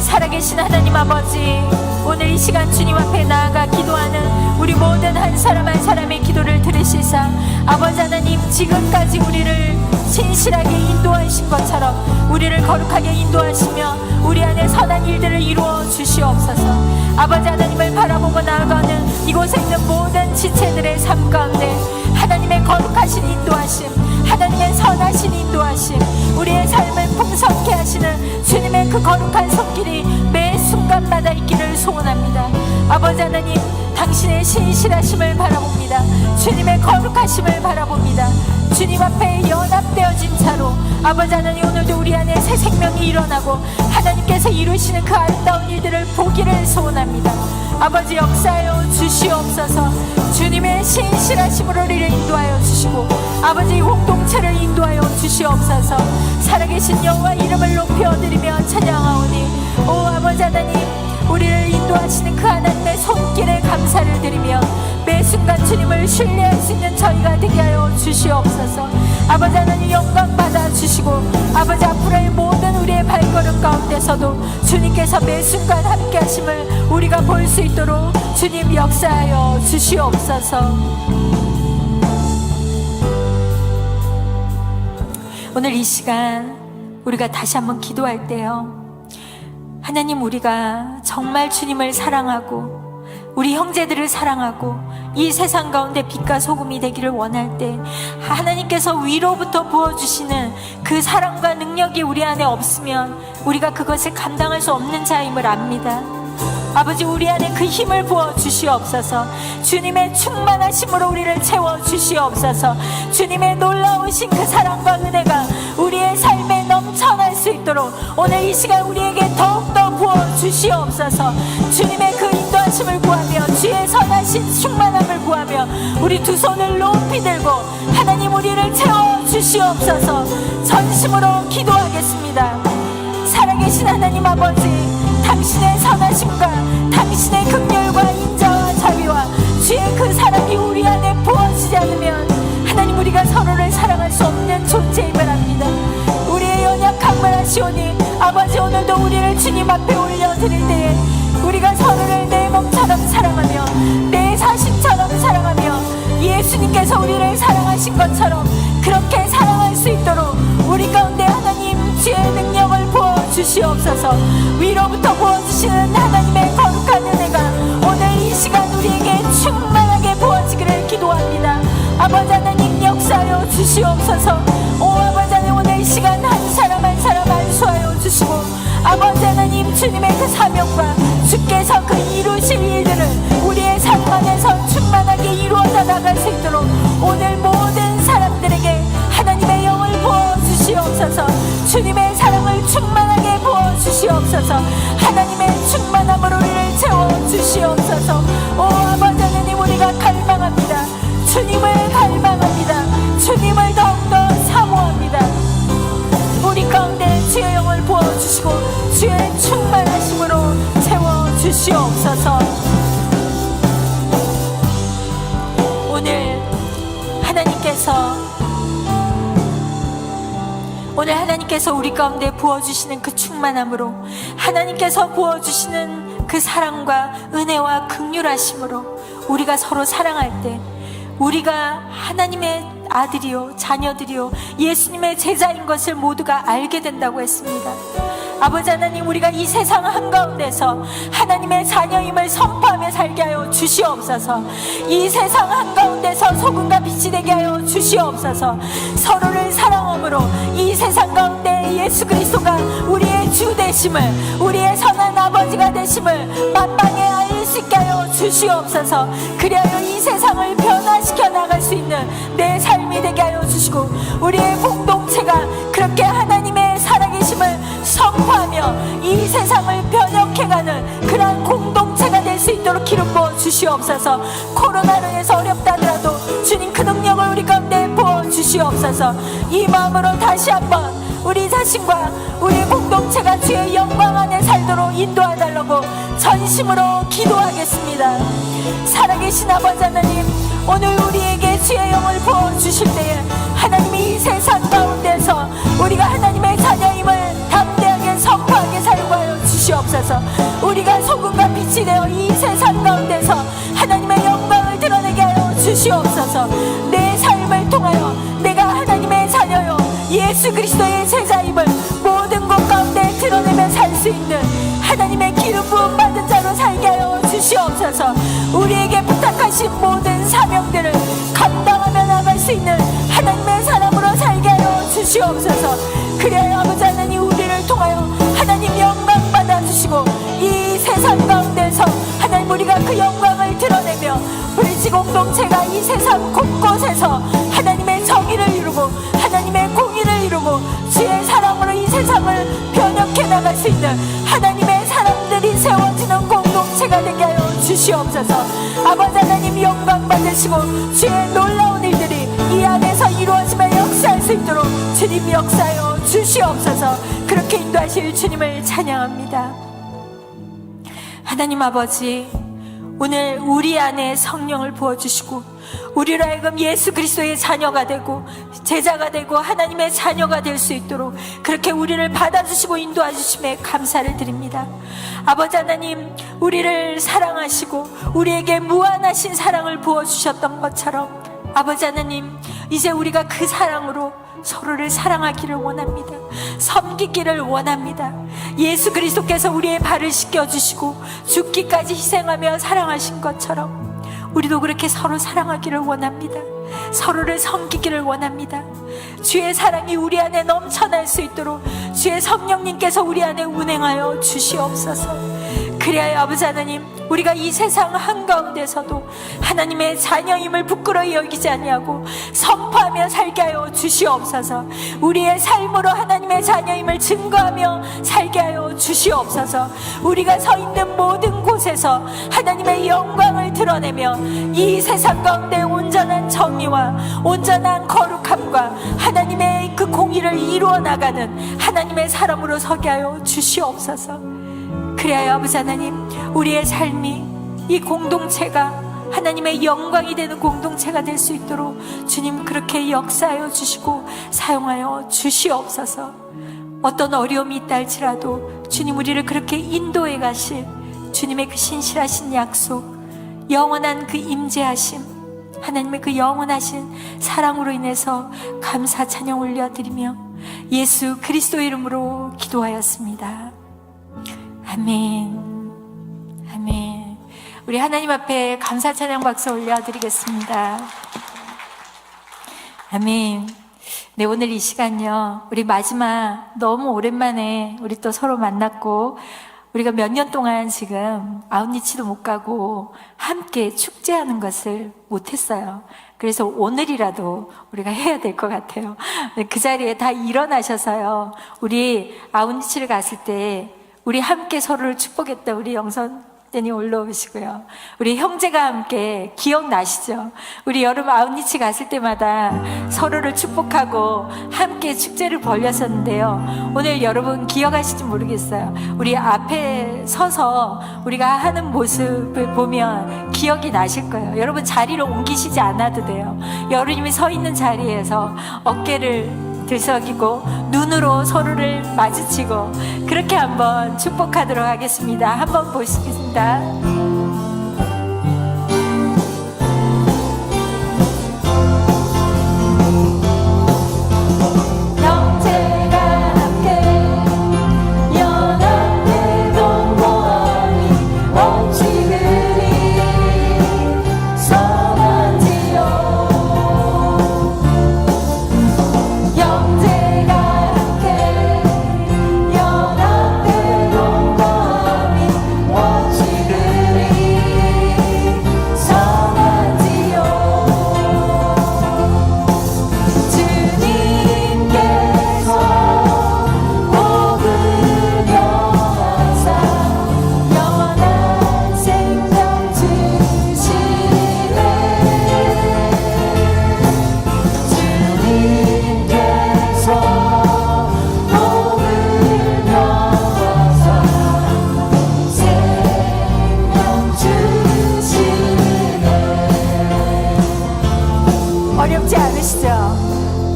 살아계신 하나님 아버지, 오늘 이 시간 주님 앞에 나아가 기도하는 우리 모든 한 사람 한 사람의 기도를 들으시사, 아버지 하나님, 지금까지 우리를 신실하게 인도하신 것처럼 우리를 거룩하게 인도하시며 우리 안에 선한 일들을 이루어 주시옵소서. 아버지 하나님을 바라보고 나아가는 이곳에 있는 모든 지체들의 삶 가운데 하나님의 거룩하신 인도하심, 하나님의 선하신 인도하심, 우리의 삶을 풍성케 하시는 주님의 그 거룩한 손길이 매 순간마다 있기를 소원합니다. 아버지 하나님, 당신의 신실하심을 바라봅니다. 주님의 거룩하심을 바라봅니다. 주님 앞에 연합되어진 자로 아버지 하나님, 오늘도 우리 안에 새 생명이 일어나고 하나님께서 이루시는 그 아름다운 일들을 보기를 소원합니다. 아버지, 역사하여 주시옵소서. 주님의 신실하심으로 우리를 인도하여 주시고 아버지, 공동체를 인도하여 주시옵소서. 살아계신 여호와 이름을 높여드리며 찬양하오니, 오 아버지 하나님, 우리를 인도하시는 그 하나님의 손길에 감사를 드리며 매 순간 주님을 신뢰할 수 있는 저희가 되게 하여 주시옵소서. 아버지 하나님, 영광 받아 주시고 아버지, 앞으로의 모든 우리의 발걸음 가운데서도 주님께서 매 순간 함께 하심을 우리가 볼 수 있도록 주님 역사하여 주시옵소서. 오늘 이 시간 우리가 다시 한번 기도할 때요, 하나님, 우리가 정말 주님을 사랑하고 우리 형제들을 사랑하고 이 세상 가운데 빛과 소금이 되기를 원할 때 하나님께서 위로부터 부어주시는 그 사랑과 능력이 우리 안에 없으면 우리가 그것을 감당할 수 없는 자임을 압니다. 아버지, 우리 안에 그 힘을 부어 주시옵소서. 주님의 충만하심으로 우리를 채워 주시옵소서. 주님의 놀라우신 그 사랑과 은혜가 우리의 삶에 넘쳐날 수 있도록 오늘 이 시간 우리에게 더욱더 부어 주시옵소서. 주님의 그 인도하심을 구하며 주의 선하신 충만함을 구하며 우리 두 손을 높이 들고 하나님, 우리를 채워 주시옵소서. 전심으로 기도하겠습니다. 살아계신 하나님 아버지, 당신의 선하심과 당신의 긍휼과 인자와 자비와 주의 그 사랑이 우리 안에 부어지지 않으면 하나님, 우리가 서로를 사랑할 수 없는 존재임을 압니다. 우리의 연약함을 아시오니 아버지, 오늘도 우리를 주님 앞에 올려드릴 때에 우리가 서로를 내 몸처럼 사랑하며 내 자신처럼 사랑하며 예수님께서 우리를 사랑하신 것처럼 그렇게 사랑할 수 있도록 우리 가운데 하나님 주의 능력을 부어주시옵소서. 위로부터 부어주시는 하나님의 거룩한 은혜가 오늘 이 시간 우리에게 충만하게 부어지기를 기도합니다. 아버지 하나님, 역사하여 주시옵소서. 오 아버지 하나님, 오늘 이 시간 한 사람 한 사람 안수하여 주시고 아버지 하나님, 주님의 그 사명과 주께서 그 이루실 일들을 우리의 삶 안에서 충만하게 이루어져 나갈 수 있도록 오늘 모든 사람들에게 하나님의 영을 부어주시옵소서. 주님의 사랑을 충만하게 부어주시옵소서. 하나님의 충만함으로 우리를 채워주시옵소서. 오 아버지 하나님, 우리가 갈망합니다. 주님을 갈망합니다. 주님을 더욱더 사모합니다. 우리 가운데 주의 영을 부어주시고 주의 충만하심으로 채워주시옵소서. 오늘 하나님께서 우리 가운데 부어주시는 그 충만함으로, 하나님께서 부어주시는 그 사랑과 은혜와 긍휼하심으로 우리가 서로 사랑할 때 우리가 하나님의 아들이요 자녀들이요 예수님의 제자인 것을 모두가 알게 된다고 했습니다. 아버지 하나님, 우리가 이 세상 한가운데서 하나님의 자녀임을 선포하며 살게 하여 주시옵소서. 이 세상 한가운데서 소금과 빛이 되게 하여 주시옵소서. 서로를 사랑함으로 이 세상 가운데 예수 그리스도가 우리의 주 되심을, 우리의 선한 아버지가 되심을 만방에 알릴 수 있게 하여 주시옵소서. 그리하여 이 세상을 변화시켜 나갈 수 있는 내 삶이 되게 하여 주시고, 우리의 공동체가 그렇게 하나님의 살아계심을 선포하며 이 세상을 변혁해가는 그러한 공동체가 될 수 있도록 기름 부어 주시옵소서. 코로나로 인해서 어렵다 하더라도 주님 그 능력을 우리 가운데 부어 주시옵소서. 이 마음으로 다시 한번 우리 자신과 우리 공동체가 주의 영광 안에 살도록 인도하달라고 전심으로 기도하겠습니다. 살아계신 아버지 하나님, 오늘 우리에게 주의 영을 부어 주실 때에 하나님이 이 세상 가운데서 우리가 하나님의 자녀임을 담대하게 선포하게 살고 하여 주시옵소서. 우리가 소금과 빛이 되어 이 세상 가운데서 하나님의 영광을 드러내게 하여 주시옵소서. 내 삶을 통하여 내가 하나님의 자녀요 예수 그리스도의 제자임을 모든 곳 가운데 드러내며 살 수 있는 하나님의 기름 부음 받은 자로 살게 하여 주시옵소서. 우리에게 부탁하신 모든 사명들을 감당하며 나갈 수 있는 하나님의 사람으로 살게 하여 주시옵소서. 그래야 아버지 하나님, 우리를 통하여 하나님 영광 받아주시고 이 세상 가운데서 하나님 우리가 그 영광을 드러내며 이 세상 곳곳에서 하나님의 정의를 이루고 하나님의 공의를 이루고 주의 사랑으로 이 세상을 변혁해 나갈 수 있는 하나님의 사람들이 세워지는 공동체가 되게 하여 주시옵소서. 아버지 하나님 영광 받으시고 주의 놀라운 일들이 이 안에서 이루어지며 역사할 수 있도록 주님 역사하여 주시옵소서. 그렇게 인도하실 주님을 찬양합니다. 하나님 아버지, 오늘 우리 안에 성령을 부어주시고 우리로 하여금 예수 그리스도의 자녀가 되고 제자가 되고 하나님의 자녀가 될 수 있도록 그렇게 우리를 받아주시고 인도해 주심에 감사를 드립니다. 아버지 하나님, 우리를 사랑하시고 우리에게 무한하신 사랑을 부어주셨던 것처럼 아버지 하나님, 이제 우리가 그 사랑으로 서로를 사랑하기를 원합니다. 섬기기를 원합니다. 예수 그리스도께서 우리의 발을 씻겨주시고 죽기까지 희생하며 사랑하신 것처럼 우리도 그렇게 서로 사랑하기를 원합니다. 서로를 섬기기를 원합니다. 주의 사랑이 우리 안에 넘쳐날 수 있도록 주의 성령님께서 우리 안에 운행하여 주시옵소서. 그리하여 아버지 하나님, 우리가 이 세상 한가운데서도 하나님의 자녀임을 부끄러이 여기지 아니하고 선포하며 살게 하여 주시옵소서. 우리의 삶으로 하나님의 자녀임을 증거하며 살게 하여 주시옵소서. 우리가 서 있는 모든 곳에서 하나님의 영광을 드러내며 이 세상 가운데 온전한 정의와 온전한 거룩함과 하나님의 그 공의를 이루어 나가는 하나님의 사람으로 서게 하여 주시옵소서. 그래야 아버지 하나님, 우리의 삶이 이 공동체가 하나님의 영광이 되는 공동체가 될 수 있도록 주님 그렇게 역사하여 주시고 사용하여 주시옵소서. 어떤 어려움이 있다 할지라도 주님 우리를 그렇게 인도해 가실 주님의 그 신실하신 약속, 영원한 그 임재하심, 하나님의 그 영원하신 사랑으로 인해서 감사 찬양 올려드리며 예수 그리스도 이름으로 기도하였습니다. 아멘. 아멘. 우리 하나님 앞에 감사 찬양 박수 올려드리겠습니다. 아멘. 네, 오늘 이 시간요, 우리 마지막 너무 오랜만에 우리 또 서로 만났고 우리가 몇 년 동안 지금 아웃리치도 못 가고 함께 축제하는 것을 못했어요. 그래서 오늘이라도 우리가 해야 될 것 같아요. 그 자리에 다 일어나셔서요, 우리 아웃리치를 갔을 때 우리 함께 서로를 축복했다. 우리 영선님 올라오시고요. 우리 형제가 함께 기억나시죠? 우리 여름 아웃리치 갔을 때마다 서로를 축복하고 함께 축제를 벌렸었는데요. 오늘 여러분 기억하실지 모르겠어요. 우리 앞에 서서 우리가 하는 모습을 보면 기억이 나실 거예요. 여러분 자리를 옮기시지 않아도 돼요. 여름이 서 있는 자리에서 어깨를 들썩이고 눈으로 서로를 마주치고 그렇게 한번 축복하도록 하겠습니다. 한번 보시겠습니다.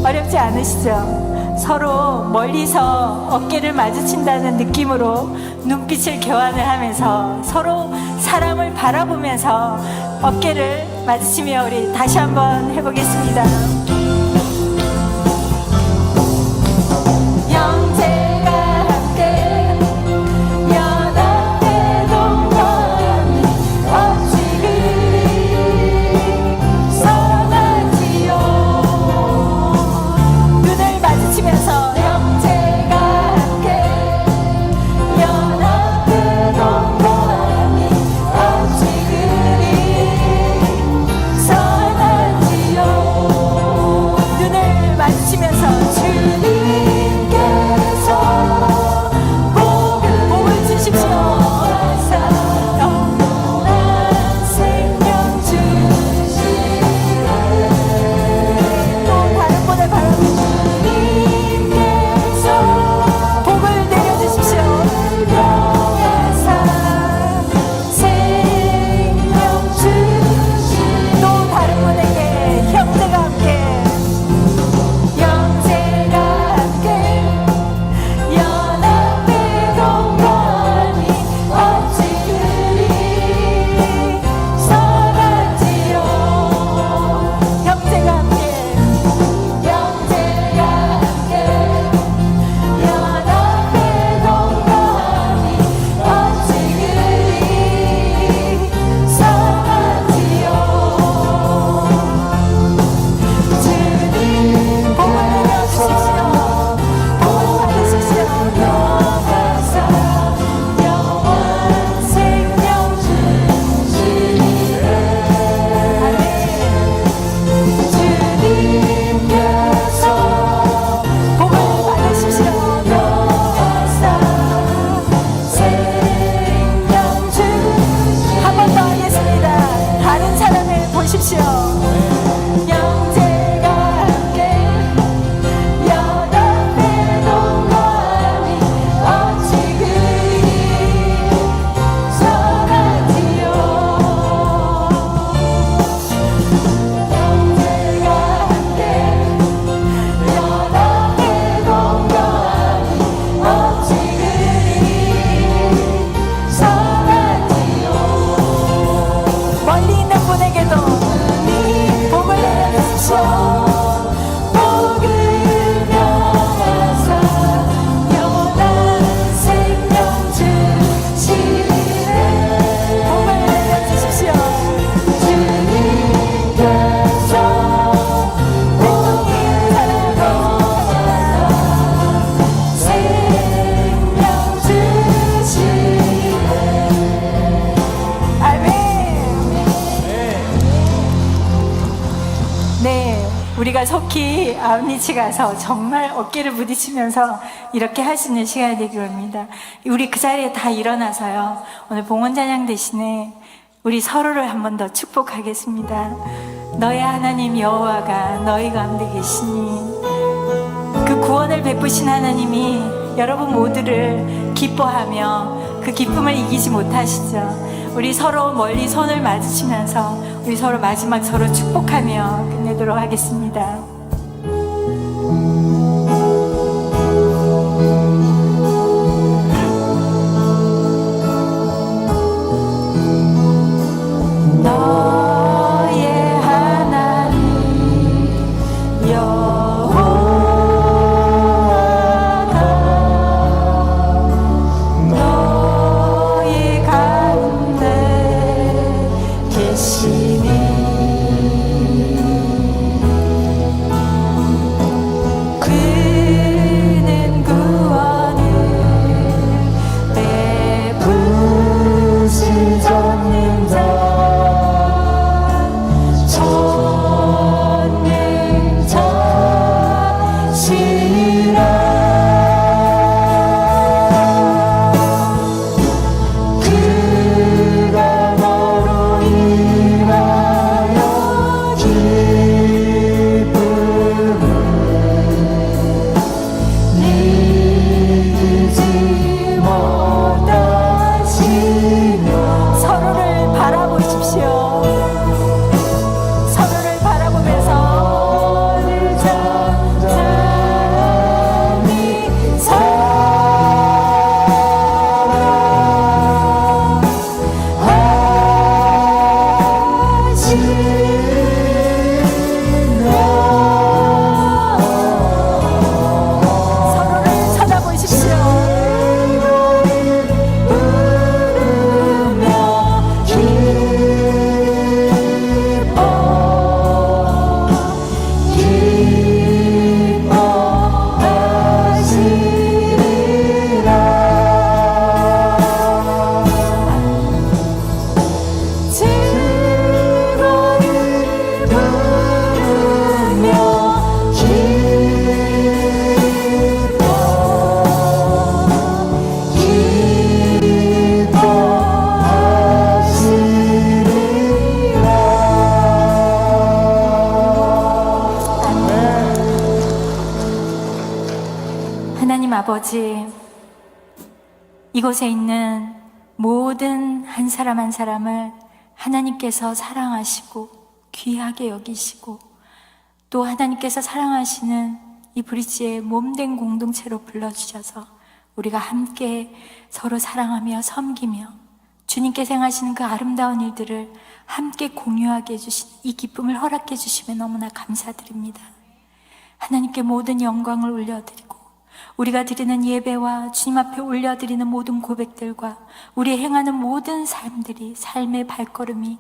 어렵지 않으시죠? 서로 멀리서 어깨를 마주친다는 느낌으로 눈빛을 교환을 하면서 서로 사람을 바라보면서 어깨를 마주치며 우리 다시 한번 해보겠습니다. 사랑하지요. 우리가 속히 아웃리치 가서 정말 어깨를 부딪히면서 이렇게 할 수 있는 시간이 되기로 합니다. 우리 그 자리에 다 일어나서요, 오늘 봉헌찬양 대신에 우리 서로를 한 번 더 축복하겠습니다. 너의 하나님 여호와가 너희 가운데 계시니 그 구원을 베푸신 하나님이 여러분 모두를 기뻐하며 그 기쁨을 이기지 못하시죠. 우리 서로 멀리 손을 맞으시면서 우리 서로 마지막 서로 축복하며 끝내도록 하겠습니다. 너의 하나님 여호와가 너의 가운데 계시니 그는 구원을 베푸신 전능자 아버지, 이곳에 있는 모든 한 사람 한 사람을 하나님께서 사랑하시고 귀하게 여기시고 또 하나님께서 사랑하시는 이 브릿지의 몸된 공동체로 불러주셔서 우리가 함께 서로 사랑하며 섬기며 주님께서 행하시는 그 아름다운 일들을 함께 공유하게 해주신 이 기쁨을 허락해 주시면 너무나 감사드립니다. 하나님께 모든 영광을 올려드리고 우리가 드리는 예배와 주님 앞에 올려드리는 모든 고백들과 우리 행하는 모든 삶들이 삶의 발걸음이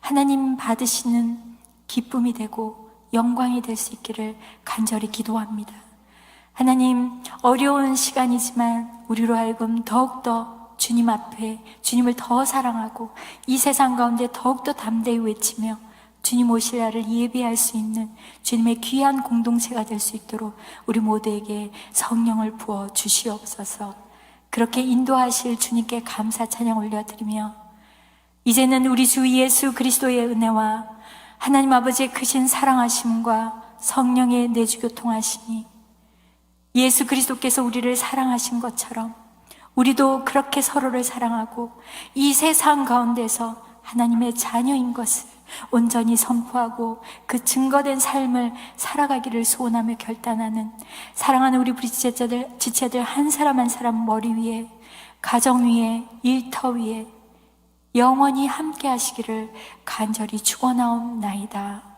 하나님 받으시는 기쁨이 되고 영광이 될 수 있기를 간절히 기도합니다. 하나님, 어려운 시간이지만 우리로 하여금 더욱더 주님 앞에 주님을 더 사랑하고 이 세상 가운데 더욱더 담대히 외치며 주님 오실 날을 예비할 수 있는 주님의 귀한 공동체가 될 수 있도록 우리 모두에게 성령을 부어 주시옵소서. 그렇게 인도하실 주님께 감사 찬양 올려드리며 이제는 우리 주 예수 그리스도의 은혜와 하나님 아버지의 크신 사랑하심과 성령의 내주교통하심이 예수 그리스도께서 우리를 사랑하신 것처럼 우리도 그렇게 서로를 사랑하고 이 세상 가운데서 하나님의 자녀인 것을 온전히 선포하고 그 증거된 삶을 살아가기를 소원하며 결단하는 사랑하는 우리 지체들 한 사람 한 사람 머리 위에, 가정 위에, 일터 위에 영원히 함께 하시기를 간절히 축원하옵나이다.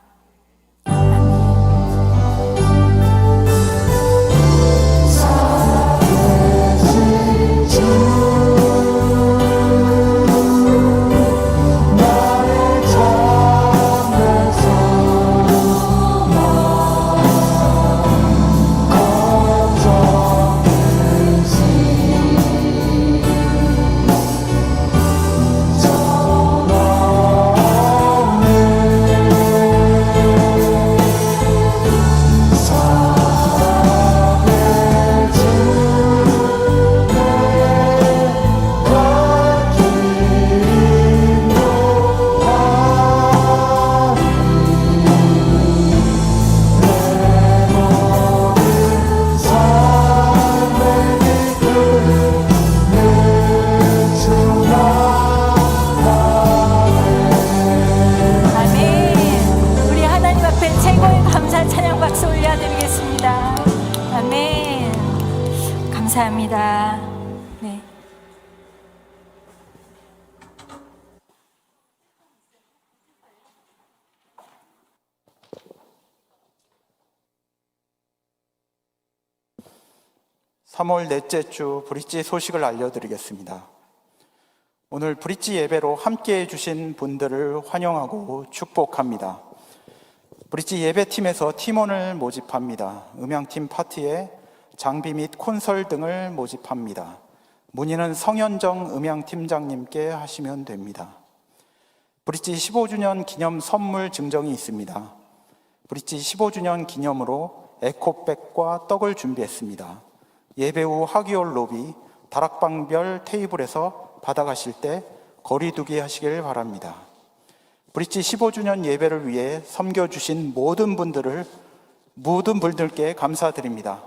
3월 넷째 주 브릿지 소식을 알려드리겠습니다. 오늘 브릿지 예배로 함께해 주신 분들을 환영하고 축복합니다. 브릿지 예배팀에서 팀원을 모집합니다. 음향팀 파트에 장비 및 콘솔 등을 모집합니다. 문의는 성현정 음향팀장님께 하시면 됩니다. 브릿지 15주년 기념 선물 증정이 있습니다. 브릿지 15주년 기념으로 에코백과 떡을 준비했습니다. 예배 후 하기올 로비, 다락방별 테이블에서 받아가실 때 거리두기 하시길 바랍니다. 브릿지 15주년 예배를 위해 섬겨주신 모든 분들께 감사드립니다.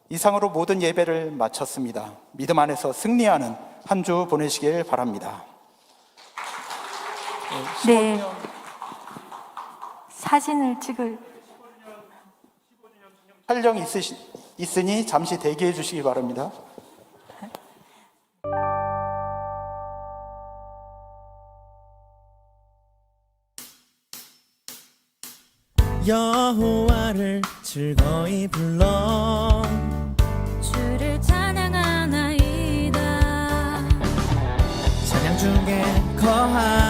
이상으로 모든 예배를 마쳤습니다. 믿음 안에서 승리하는 한 주 보내시길 바랍니다. 네. 사진을 찍을. 촬영 있으니 잠시 대기해 주시기 바랍니다. 여호와를 즐거이 불러 주를 찬양하나이다. 찬양 중에 거하